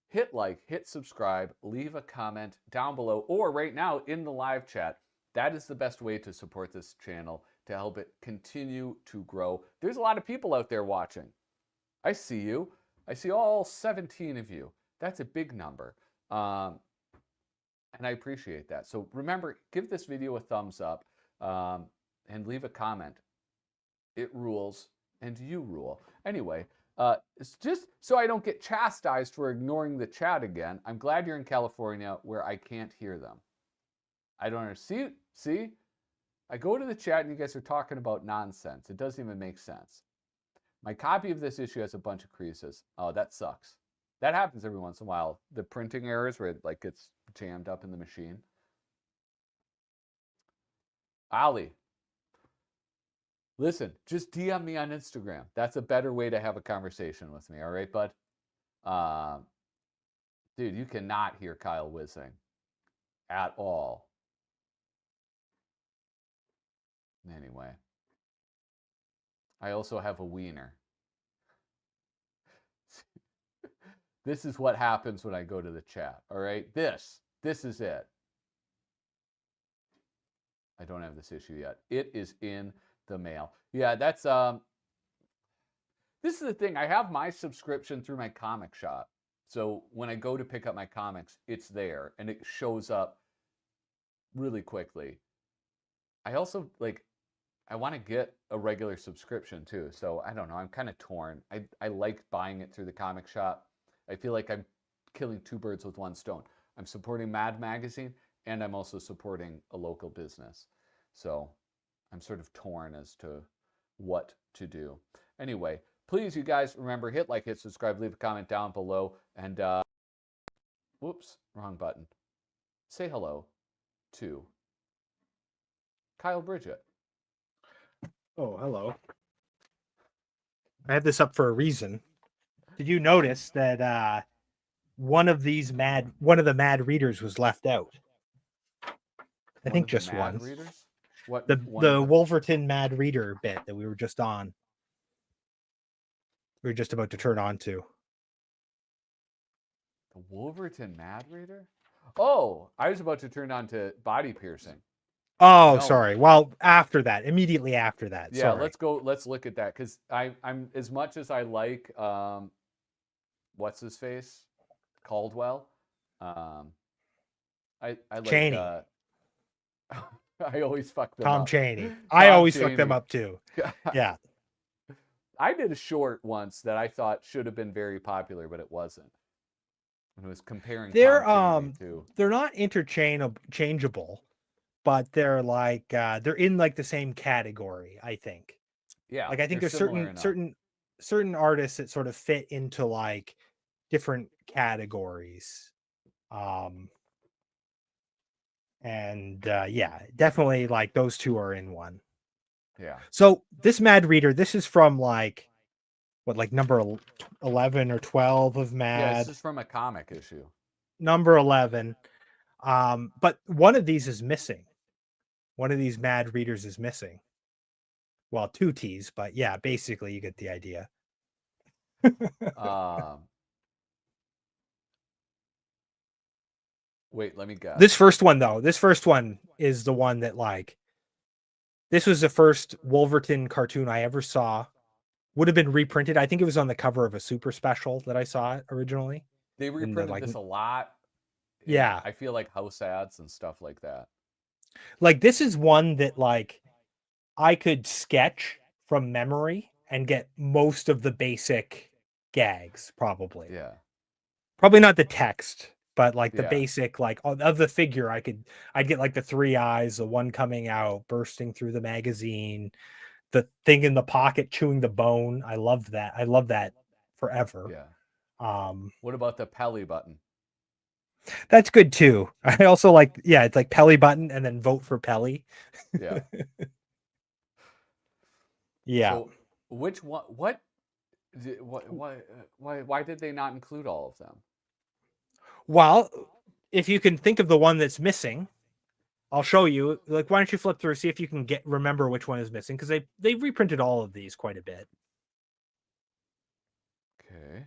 Hit like, hit subscribe, leave a comment down below, or right now in the live chat. That is the best way to support this channel, to help it continue to grow. There's a lot of people out there watching. I see you. I see all 17 of you. That's a big number. And I appreciate that. So remember, give this video a thumbs up and leave a comment. It rules, and you rule. Anyway, it's just so I don't get chastised for ignoring the chat again. I'm glad you're in California where I can't hear them. I don't understand. See? I go to the chat and you guys are talking about nonsense. It doesn't even make sense. My copy of this issue has a bunch of creases. Oh, that sucks. That happens every once in a while. The printing errors where it like gets jammed up in the machine. Ali, listen, just DM me on Instagram. That's a better way to have a conversation with me. All right, bud? Dude, you cannot hear Kyle whizzing at all. Anyway, I also have a wiener. This is what happens when I go to the chat, all right? This is it. I don't have this issue yet. It is in the mail. Yeah, that's this is the thing. I have my subscription through my comic shop. So when I go to pick up my comics, it's there and it shows up really quickly. I also I want to get a regular subscription too. So I don't know. I'm kind of torn. I like buying it through the comic shop. I feel like I'm killing two birds with one stone. I'm supporting Mad Magazine and I'm also supporting a local business. So I'm sort of torn as to what to do. Anyway, please, you guys, remember, hit like, hit subscribe, leave a comment down below, and whoops, wrong button. Say hello to Kyle Bridget. Oh, hello. I have this up for a reason. Did you notice that one of the mad readers was left out. I think just Mad one. Readers? What The one of Wolverton Mad Reader bit that we were just on. We were just about to turn on to. the Wolverton Mad Reader? Oh, I was about to turn on to body piercing. Oh, No. sorry. Well, after that, immediately after that. Yeah, sorry. let's look at that, because I'm as much as I like what's his face? Caldwell. I like Chaney. I always fuck them Tom up. Chaney. I always fuck them up too. Yeah. I did a short once that I thought should have been very popular, but it wasn't. It was comparing Tom Chaney to... They're not interchangeable, but they're like they're in like the same category, I think. Yeah. Like I think they're there's similar certain artists that sort of fit into like different categories. Yeah, definitely like those two are in one. Yeah. So this Mad Reader, this is from like what, like number 11 or 12 of Mad. Yeah, this is from a comic issue. Number 11. But one of these is missing. One of these Mad Readers is missing. Well, two T's, but yeah, basically you get the idea. Wait, let me guess. This first one is the one that like, this was the first Wolverton cartoon I ever saw. Would have been reprinted. I think it was on the cover of a super special that I saw it originally. They reprinted this a lot. Yeah. I feel like house ads and stuff like that. Like this is one that like I could sketch from memory and get most of the basic gags, probably. Yeah. Probably not the text, but like the basic, like of the figure, I'd get like the three eyes, the one coming out, bursting through the magazine, the thing in the pocket chewing the bone. I loved that. I love that forever. Yeah. What about the Pelly button? That's good too. I also like, yeah, it's like Pelly button and then vote for Pelly. Yeah. Yeah. So which one? Why did they not include all of them? Well, if you can think of the one that's missing, I'll show you. Like, why don't you flip through, see if you can remember which one is missing, because they reprinted all of these quite a bit. Okay.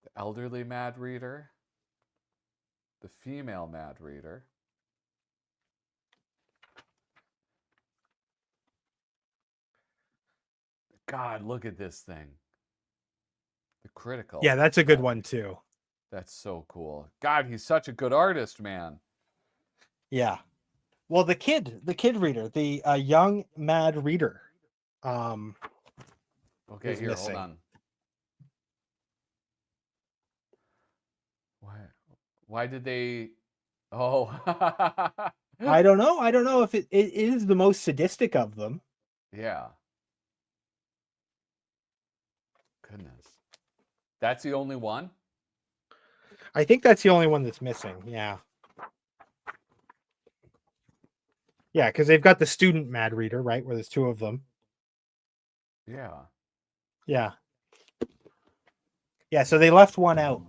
The elderly Mad Reader. The female Mad Reader. God, look at this thing. The critical. Yeah, that's a good one too. That's so cool. God, he's such a good artist, man. Yeah. Well, the kid reader, the young Mad Reader. Okay, here, missing. hold on. Why did they? Oh. I don't know. I don't know if it is the most sadistic of them. Yeah. Goodness. That's the only one? I think that's the only one that's missing. Yeah. Yeah, because they've got the student Mad Reader, right? Where there's two of them. Yeah. Yeah. Yeah, so they left one out.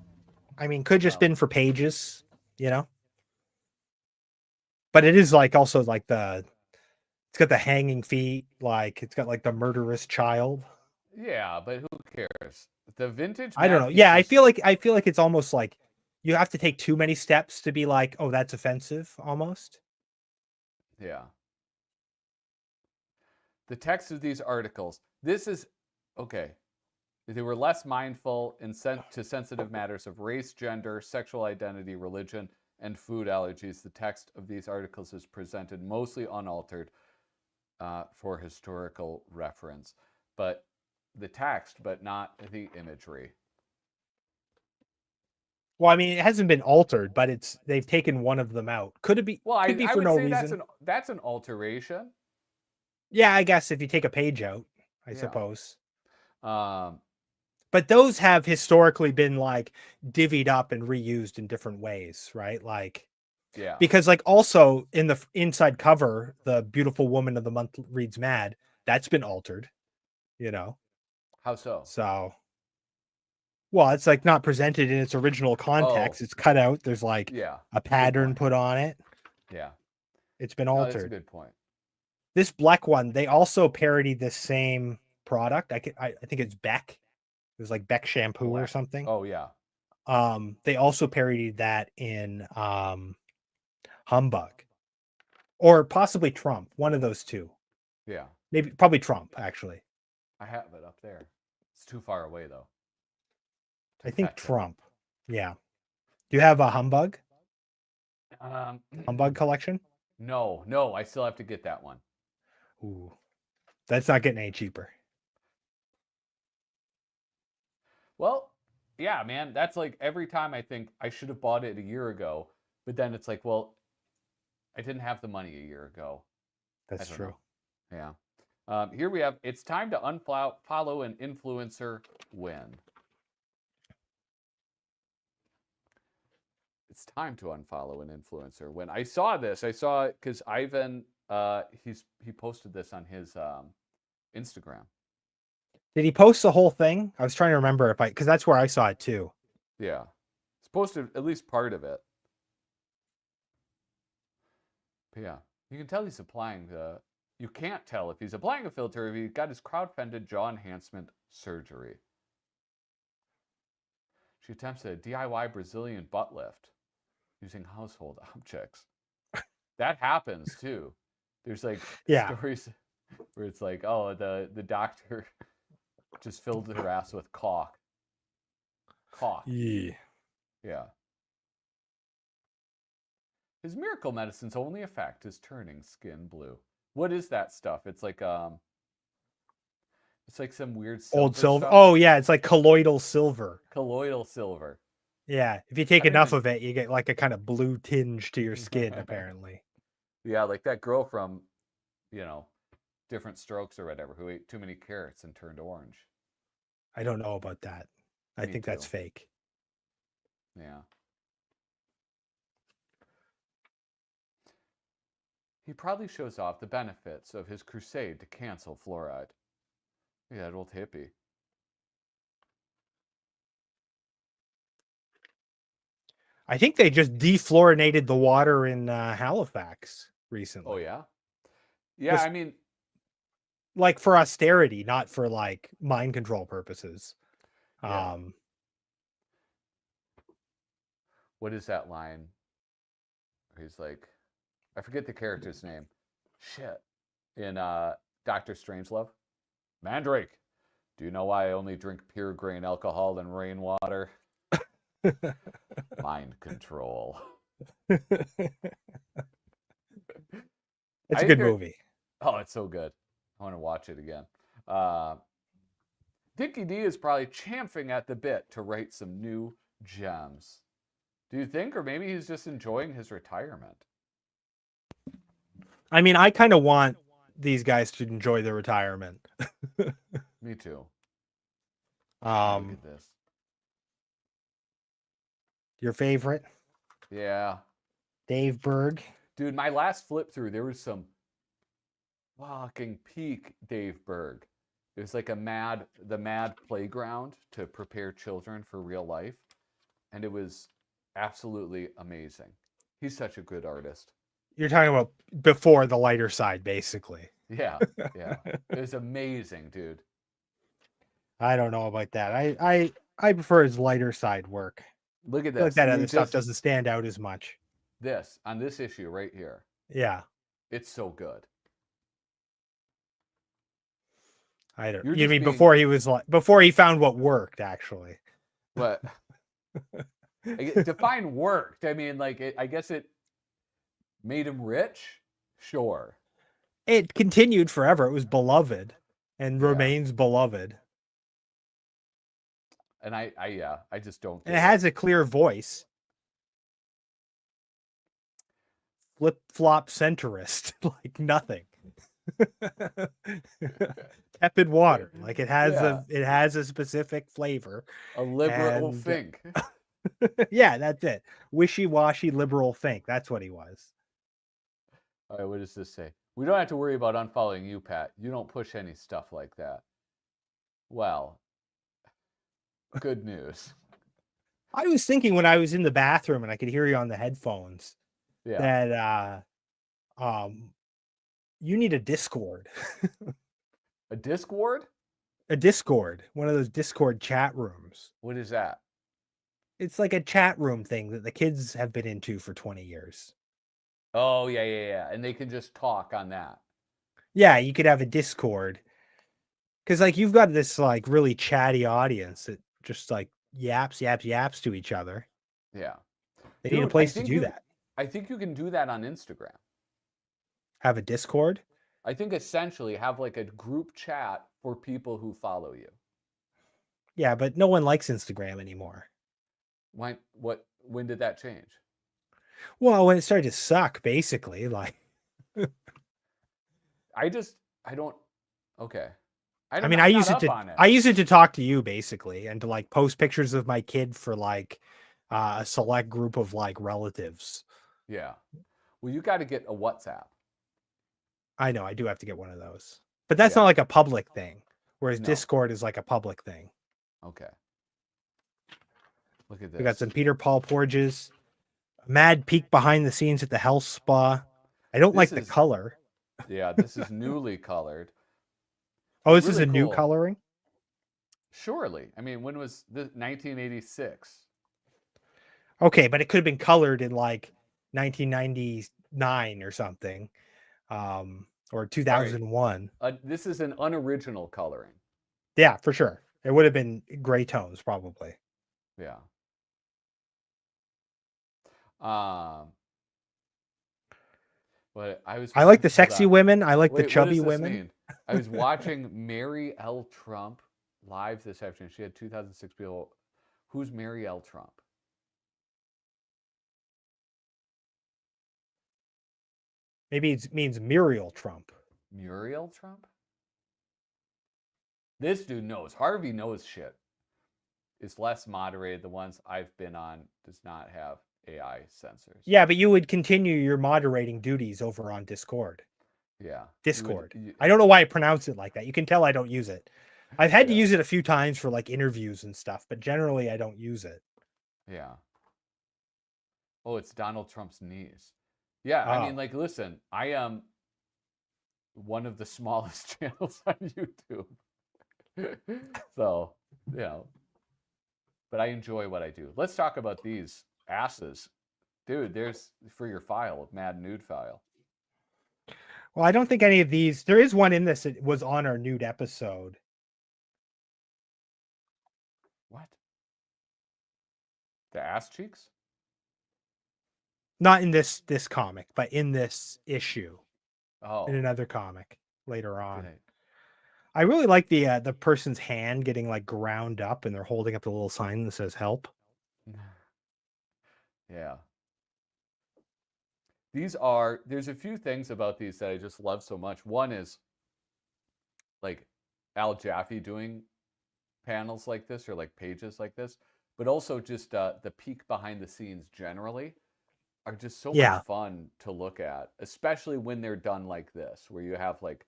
I mean, could just been for pages, you know? But it is like also like it's got the hanging feet, like it's got like the murderous child. Yeah, but who cares? The vintage. I don't know. Yeah, I feel like it's almost like you have to take too many steps to be like, oh, that's offensive almost. Yeah. The text of these articles. This is okay. They were less mindful to sensitive matters of race, gender, sexual identity, religion, and food allergies. The text of these articles is presented mostly unaltered for historical reference. But the text, but not the imagery. Well, I mean, it hasn't been altered, but they've taken one of them out. Could it be? Well, could be I for would no say reason. that's an alteration. Yeah, I guess if you take a page out, I Yeah. suppose. But those have historically been like divvied up and reused in different ways, right? Like, yeah. Because like also in the inside cover, the beautiful woman of the month reads Mad. That's been altered, you know. How so? So Well, it's like not presented in its original context. Oh. It's cut out. There's like Yeah. a pattern point. put on it. Yeah. It's been No, altered. that's a good point. This black one, they also parodied this same product. I think it's Beck. It was like Beck shampoo or something. Oh yeah. They also parodied that in Humbug, or possibly Trump. One of those two. Yeah. Probably Trump, actually. I have it up there. It's too far away though. I think Trump. Yeah. Do you have a Humbug? Humbug collection? No. I still have to get that one. Ooh, that's not getting any cheaper. Well, yeah, man. That's like every time I think I should have bought it a year ago, but then it's like, well, I didn't have the money a year ago. That's true. Know. Yeah. Here we have, it's time to unfollow an influencer when. It's time to unfollow an influencer when. I saw this. I saw it because Ivan, he posted this on his Instagram. Did he post the whole thing? I was trying to remember because that's where I saw it too. Yeah. He's posted at least part of it. But yeah, you can tell he's applying you can't tell if he's applying a filter if he got his crowd-funded jaw enhancement surgery. She attempts a DIY Brazilian butt lift using household objects. That happens too. There's like stories where it's like, oh, the doctor just filled her ass with caulk. Yeah. Yeah. His miracle medicine's only effect is turning skin blue. What is that stuff? It's like some weird silver old silver. stuff. Oh yeah, it's like colloidal silver. Colloidal silver. Yeah, if you take enough of it, you get like a kind of blue tinge to your skin, apparently. Yeah, like that girl from, Different Strokes or whatever, who ate too many carrots and turned orange. I don't know about that. I think that's fake. Yeah. He probably shows off the benefits of his crusade to cancel fluoride. Look at that old hippie. I think they just defluorinated the water in Halifax recently. Oh, yeah? Yeah, I mean... Like for austerity, not for like mind control purposes. Yeah. What is that line? He's like... I forget the character's name. Shit. In Dr. Strangelove. Mandrake, do you know why I only drink pure grain alcohol and rainwater? Mind control. It's a good movie. Oh, it's so good. I want to watch it again. Dickie D is probably champing at the bit to write some new gems. Do you think? Or maybe he's just enjoying his retirement. I mean, I kind of want these guys to enjoy their retirement. Me too. Look at this. Your favorite? Yeah. Dave Berg. Dude, my last flip through, there was some fucking peak Dave Berg. It was like the mad playground to prepare children for real life. And it was absolutely amazing. He's such a good artist. You're talking about before the lighter side, basically. Yeah. It was amazing, dude. I don't know about that. I prefer his lighter side work. Look at this. Like that other stuff doesn't stand out as much. This, on this issue right here. Yeah. It's so good. I don't. You mean before he found what worked, actually? What? Define worked. I mean, I guess it made him rich. Sure. It continued forever. It was beloved, and remains beloved. And I just don't. And it has a clear voice. Flip flop centrist, like nothing. Tepid water, like it has a specific flavor. A liberal think. Yeah, that's it. Wishy-washy liberal think. That's what he was. All right, what does this say? We don't have to worry about unfollowing you, Pat. You don't push any stuff like that. Well, Good news. I was thinking when I was in the bathroom and I could hear you on the headphones Yeah. that you need a Discord. A Discord? A Discord, one of those Discord chat rooms. What is that? It's like a chat room thing that the kids have been into for 20 years. Oh, yeah. And they can just talk on that. Yeah, you could have a Discord. Because like you've got this like really chatty audience that just like yaps to each other. Yeah. They Dude, need a place to do that. I think you can do that on Instagram. Have a Discord? I think essentially have like a group chat for people who follow you. Yeah, but no one likes Instagram anymore. When did that change? Well, when it started to suck, basically, like Okay. I mean, I'm not up on it. I use it to talk to you basically and to like post pictures of my kid for like a select group of like relatives. Yeah. Well, you got to get a WhatsApp. I know I do have to get one of those. But that's not Yeah. like a public thing, whereas No. Discord is like a public thing. Okay. Look at this. We got some Peter Paul Porges, a mad peek behind the scenes at the health spa. I don't like the color. Yeah, this is newly colored. Oh, this is Really a new cool. coloring? Surely. I mean, when was this? 1986. Okay, but it could have been colored in like 1999 or something. Or 2001. This is an unoriginal coloring. Yeah, for sure. It would have been gray tones, probably. Yeah. But I like the sexy women. I like the chubby what does this women. mean? I was watching Mary L. Trump live this afternoon. She had 2006 people. Who's Mary L. Trump? Maybe it means Muriel Trump. Muriel Trump? This dude knows. Harvey knows shit. It's less moderated. The ones I've been on does not have AI censors. Yeah, but you would continue your moderating duties over on Discord. Yeah. Discord. I don't know why I pronounce it like that. You can tell I don't use it. I've had to Yeah. use it a few times for like interviews and stuff, but generally I don't use it. Yeah. Oh, it's Donald Trump's knees. Yeah, I mean, like, listen, I am one of the smallest channels on YouTube. So, you know, but I enjoy what I do. Let's talk about these asses. Dude, there's for your file, Mad Nude file. Well, I don't think any of these, there is one in this that was on our nude episode. What? The ass cheeks? Not in this comic, but in this issue. Oh. In another comic later on. Right. I really like the person's hand getting like ground up and they're holding up the little sign that says help. Yeah. There's a few things about these that I just love so much. One is like Al Jaffee doing panels like this or like pages like this, but also just the peek behind the scenes generally are just so much fun to look at, especially when they're done like this, where you have like,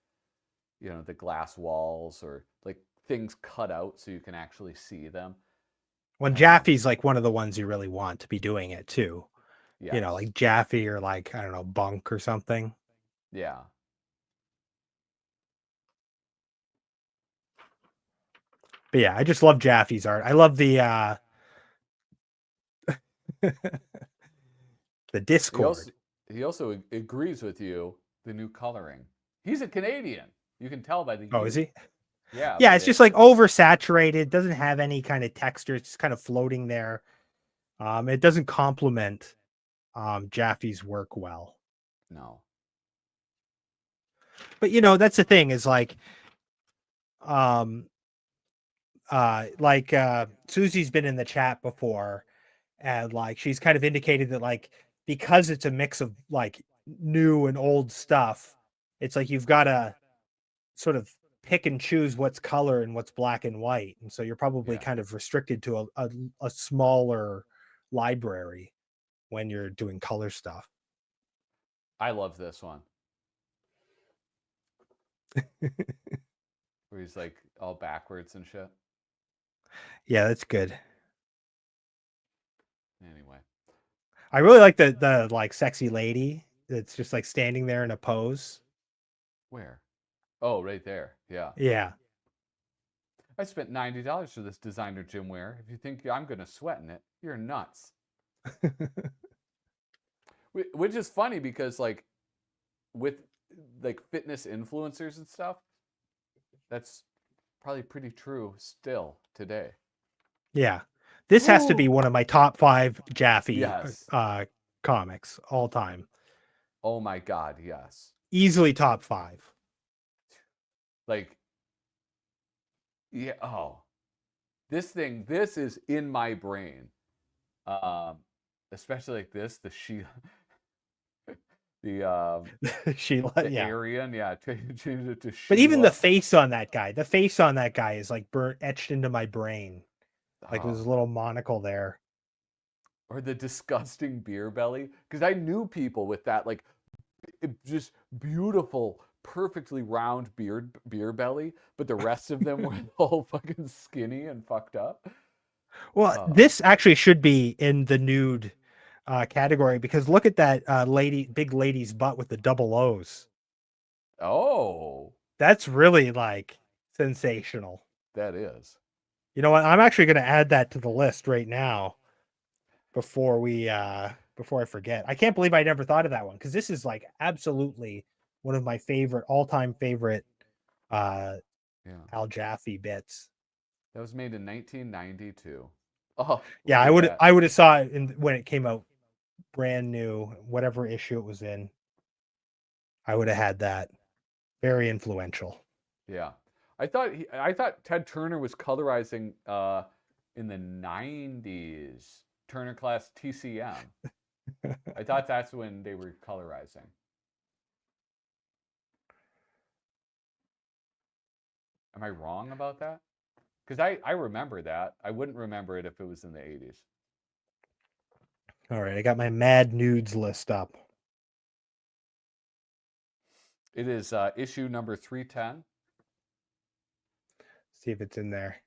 you know, the glass walls or like things cut out so you can actually see them. When Jaffee's like one of the ones you really want to be doing it too. Yes. You know, like Jaffee or like, I don't know, Bunk or something. Yeah. But yeah, I just love Jaffee's art. I love the the Discord. He also agrees with you, the new coloring. He's a Canadian. You can tell by the Oh, is he? Yeah. Yeah, it's just like oversaturated, doesn't have any kind of texture. It's just kind of floating there. It doesn't complement Jaffe's work well. No. But you know, that's the thing is like Susie's been in the chat before and like she's kind of indicated that like because it's a mix of like new and old stuff, it's like you've got to sort of pick and choose what's color and what's black and white, and so you're probably kind of restricted to a smaller library when you're doing color stuff. I love this one. Where he's like all backwards and shit. Yeah, that's good. Anyway. I really like the like sexy lady that's just like standing there in a pose. Where? Oh, right there. Yeah. Yeah. I spent $90 for this designer gym wear. If you think I'm going to sweat in it, you're nuts. Which is funny because like with like fitness influencers and stuff, that's probably pretty true still today. Yeah. This has to be one of my top 5 Jaffee Yes. comics all time. Oh my God, yes. Easily top 5. Like, yeah, oh. This is in my brain. Especially like this, the Sheila, the yeah. Aryan, yeah, change it to But even the Sheila. face on that guy, is like burnt etched into my brain. Like Oh. there's a little monocle there. Or the disgusting beer belly, because I knew people with that like just beautiful, perfectly round beer belly, but the rest of them were all fucking skinny and fucked up. Well, this actually should be in the nude category because look at that big lady's butt with the double O's. Oh, That's really like sensational. that is. You know what? I'm actually going to add that to the list right now before I forget. I can't believe I never thought of that one because this is like absolutely one of my all-time favorite Al Jaffee bits. That was made in 1992. Oh, yeah, I would have saw it when it came out brand new, whatever issue it was in. I would have had that. Very influential. Yeah. I thought Ted Turner was colorizing in the 90s. Turner Class TCM. I thought that's when they were colorizing. Am I wrong about that? Because I remember that. I wouldn't remember it if it was in the 80s. All right, I got my Mad Nudes list up. It is issue number 310. See if it's in there.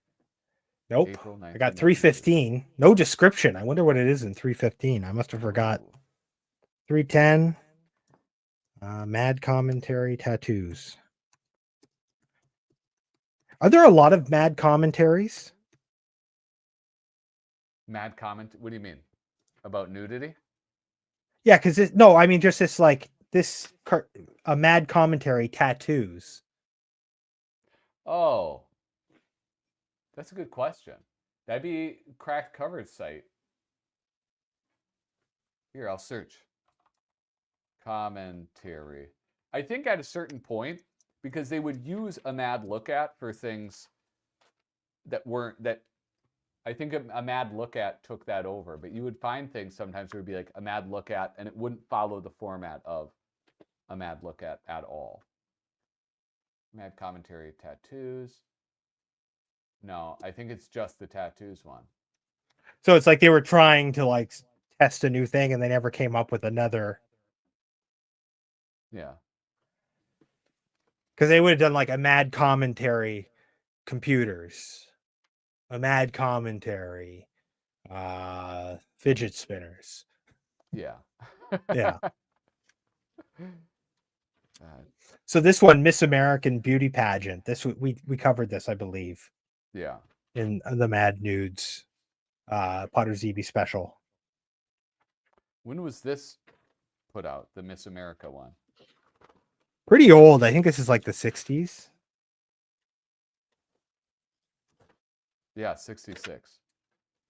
Nope. April I got 315. No description. I wonder what it is in 315. I must have forgot. 310. Mad commentary tattoos. Are there a lot of mad commentaries? Mad comment? What do you mean? About nudity? Yeah, because I mean just this like this a mad commentary tattoos. Oh, that's a good question. That'd be Cracked Cover's site. Here, I'll search. Commentary. I think at a certain point, because they would use a mad look at for things that weren't that. I think a mad look at took that over, but you would find things sometimes where it would be like a mad look at, and it wouldn't follow the format of a mad look at all. Mad commentary tattoos. No, I think it's just the tattoos one. So it's like they were trying to like test a new thing and they never came up with another. Yeah. Because they would have done like a mad commentary computers, a mad commentary fidget spinners. Yeah. Yeah. So this one, Miss American Beauty Pageant. This we covered this, I believe. Yeah. In the Mad Nudes Potter's EB special. When was this put out? The Miss America one. Pretty old. I think this is like the 60s. Yeah, 66.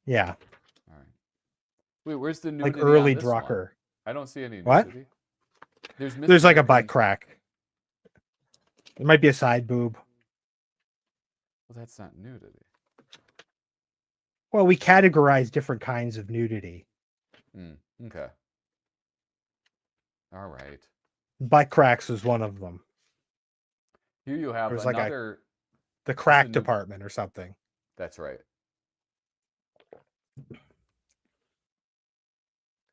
Yeah. All right. Wait, where's the nudity? Like early on this one? Drucker. I don't see any What? nudity. There's like a butt crack. It might be a side boob. Well, that's not nudity. Well, we categorize different kinds of nudity. Okay. All right. Butt cracks was one of them. Here you have There's another. like the crack department or something. That's right.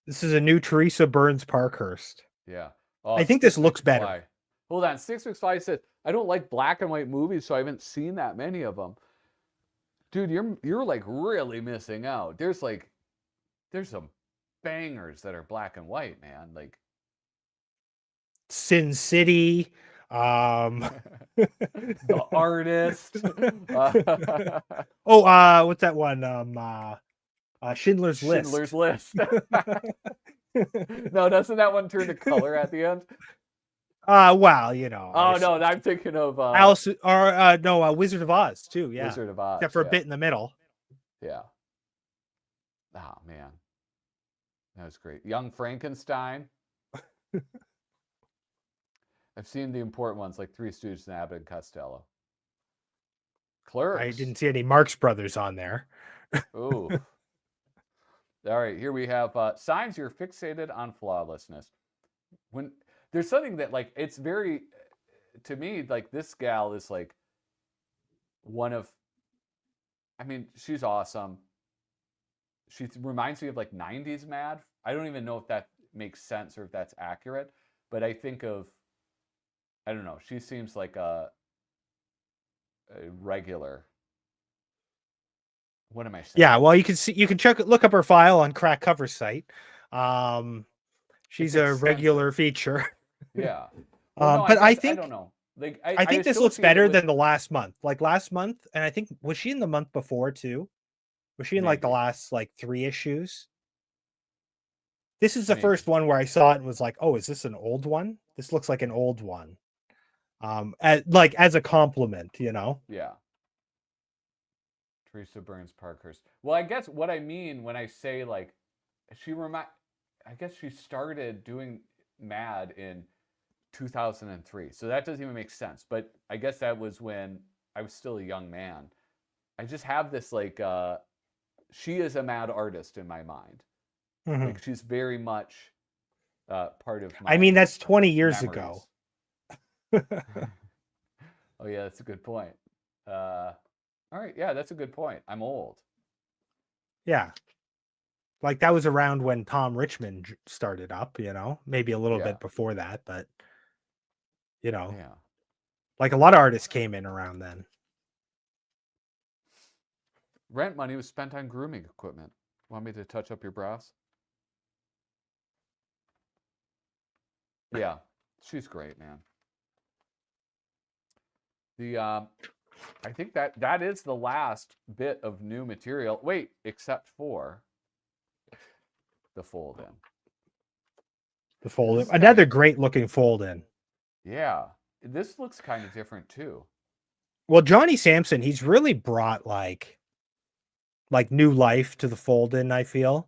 This is a new Teresa Burns Parkhurst. Yeah. I think this looks better. Fly. Hold on. 665 said, I don't like black and white movies, so I haven't seen that many of them. Dude, you're like really missing out. There's some bangers that are black and white, man. Like Sin City. The Artist. What's that one? Schindler's List. Schindler's List. No, doesn't that one turn to color at the end? Well, you know. Oh no, I'm thinking of Alice or Wizard of Oz too. Yeah, Wizard of Oz. except for a bit in the middle. Yeah. Oh man, that was great. Young Frankenstein. I've seen the important ones like Three Stooges and Abbott and Costello. Clerks. I didn't see any Marx Brothers on there. Ooh. All right, here we have signs you're fixated on flawlessness. When there's something that like it's very, to me, like this gal is like one of, I mean, she's awesome. She reminds me of like 90s Mad. I don't even know if that makes sense or if that's accurate, but I think of, I don't know, she seems like a regular. What am I saying? Yeah, well, you can look up her file on Crack Cover site. She's a regular feature. Yeah. Well, no, but I think I don't know. Like I think this looks better than the last month. Like last month, and I think was she in the month before too? Was she in like the last like 3 issues? This is the first one where I saw it and was like, oh, is this an old one? This looks like an old one. As a compliment, you know? Yeah. Teresa Burns Parkhurst. Well, I guess what I mean when I say like I guess she started doing Mad in 2003. So that doesn't even make sense. But I guess that was when I was still a young man. I just have this like she is a Mad artist in my mind. Mm-hmm. Like she's very much part of my I mean, that's 20 years ago. Oh yeah, that's a good point. All right, yeah, that's a good point. I'm old. Yeah. Like that was around when Tom Richmond started up, you know, maybe a little bit before that, but you know, like a lot of artists came in around then. Rent money was spent on grooming equipment. Want me to touch up your brows? Yeah, she's great, man. I think that is the last bit of new material. Wait, except for the fold-in. The fold-in. Another great looking fold-in. Yeah, this looks kind of different too. Well, Johnny Sampson, he's really brought like new life to the fold-in, I feel.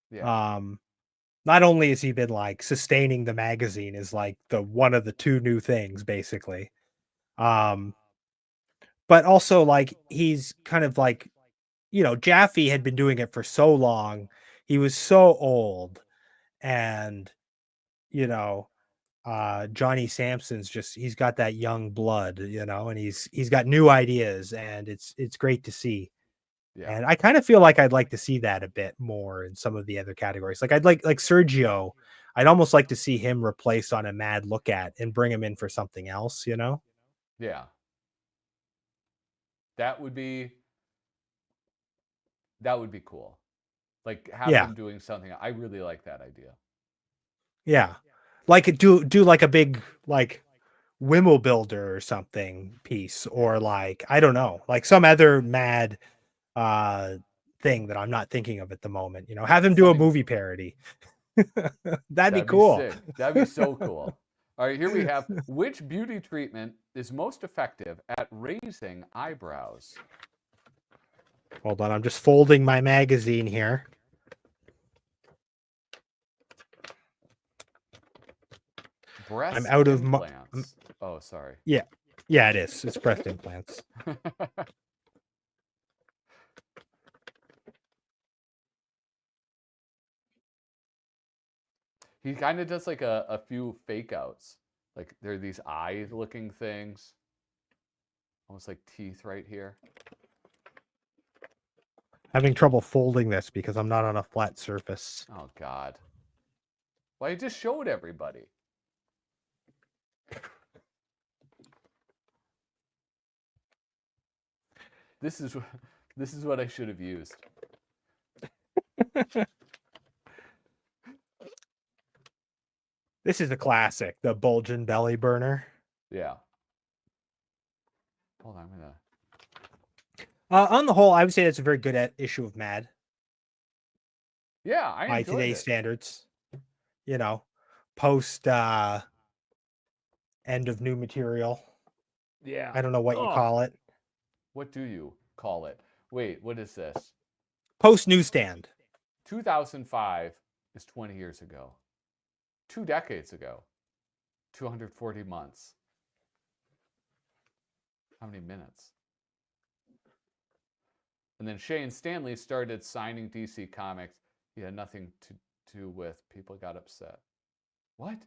Yeah. Not only has he been like sustaining the magazine is like the one of the 2 new things, basically. But also like he's kind of like, you know, Jaffee had been doing it for so long. He was so old, and you know, Johnny Sampson's he's got that young blood, you know, and he's got new ideas, and it's great to see. Yeah. And I kind of feel like I'd like to see that a bit more in some of the other categories. Like I'd like Sergio, I'd almost like to see him replaced on a Mad Look At and bring him in for something else, you know? Yeah. That would be cool. Like have him doing something. I really like that idea. Yeah. Like do like a big like Wimble Builder or something piece, or like I don't know, like some other Mad thing that I'm not thinking of at the moment, you know, have him do a movie parody. That'd be cool. Sick. That'd be so cool. All right, here we have which beauty treatment is most effective at raising eyebrows? Hold on, I'm just folding my magazine here. Breast I'm out of implants. Oh, sorry. Yeah, it is. It's breast implants. He kind of does like a few fake outs. Like there are these eye looking things. Almost like teeth right here. Having trouble folding this because I'm not on a flat surface. Oh, God. Well, I just showed everybody. This This is what I should have used. This is a classic, the bulging belly burner. Yeah. Hold on, I'm gonna. On the whole, I would say that's a very good issue of Mad Yeah, I by enjoyed today's it. standards. You know, post end of new material. Yeah. I don't know what you call it. What do you call it? Wait, what is this? Post newsstand. 2005 is 20 years ago. 2 decades ago. 240 months. How many minutes? And then Shane Stanley started signing DC Comics. He had nothing to do with. People got upset. What?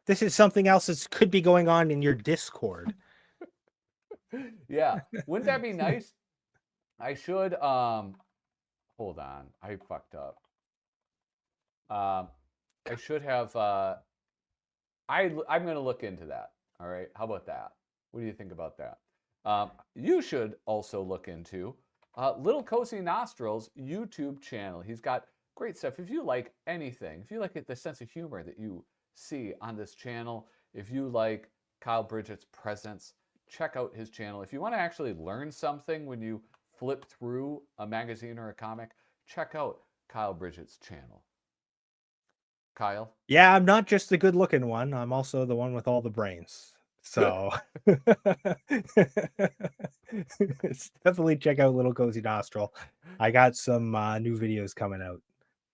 This is something else that could be going on in your Discord. Yeah. Wouldn't that be nice? I should hold on. I fucked up. I should have I'm going to look into that. All right? How about that? What do you think about that? You should also look into Little Cozy Nostrils YouTube channel. He's got great stuff. If you like anything, if you like the sense of humor that you see on this channel, if you like Kyle Bridget's presence, check out his channel. If you want to actually learn something when you flip through a magazine or a comic, check out Kyle Bridget's channel. Kyle? Yeah, I'm not just the good looking one. I'm also the one with all the brains. So definitely check out Little Cozy Nostril. I got some new videos coming out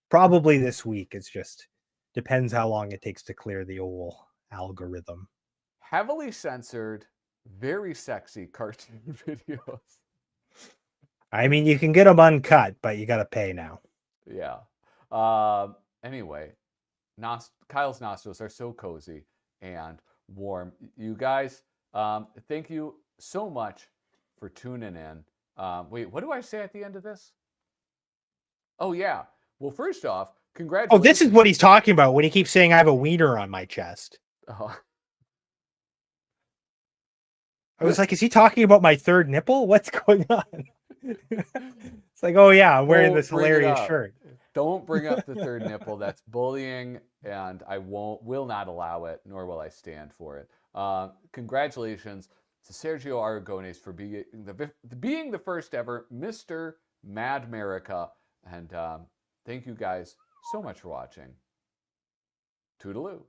probably this week. It's just depends how long it takes to clear the old algorithm. Heavily censored, very sexy cartoon videos. I mean, you can get them uncut, but you got to pay now. Yeah. Anyway, Kyle's nostrils are so cozy and warm. You guys, thank you so much for tuning in. Wait, what do I say at the end of this? Oh, yeah. Well, first off, congratulations. Oh, this is what he's talking about when he keeps saying I have a wiener on my chest. Oh. I was like, is he talking about my third nipple? What's going on? It's like, oh yeah, I'm wearing this hilarious shirt. Don't bring up the third nipple. That's bullying, and I will not allow it, nor will I stand for it. Congratulations to Sergio Aragones for being the first ever Mr. Mad America, and thank you guys so much for watching. Toodaloo.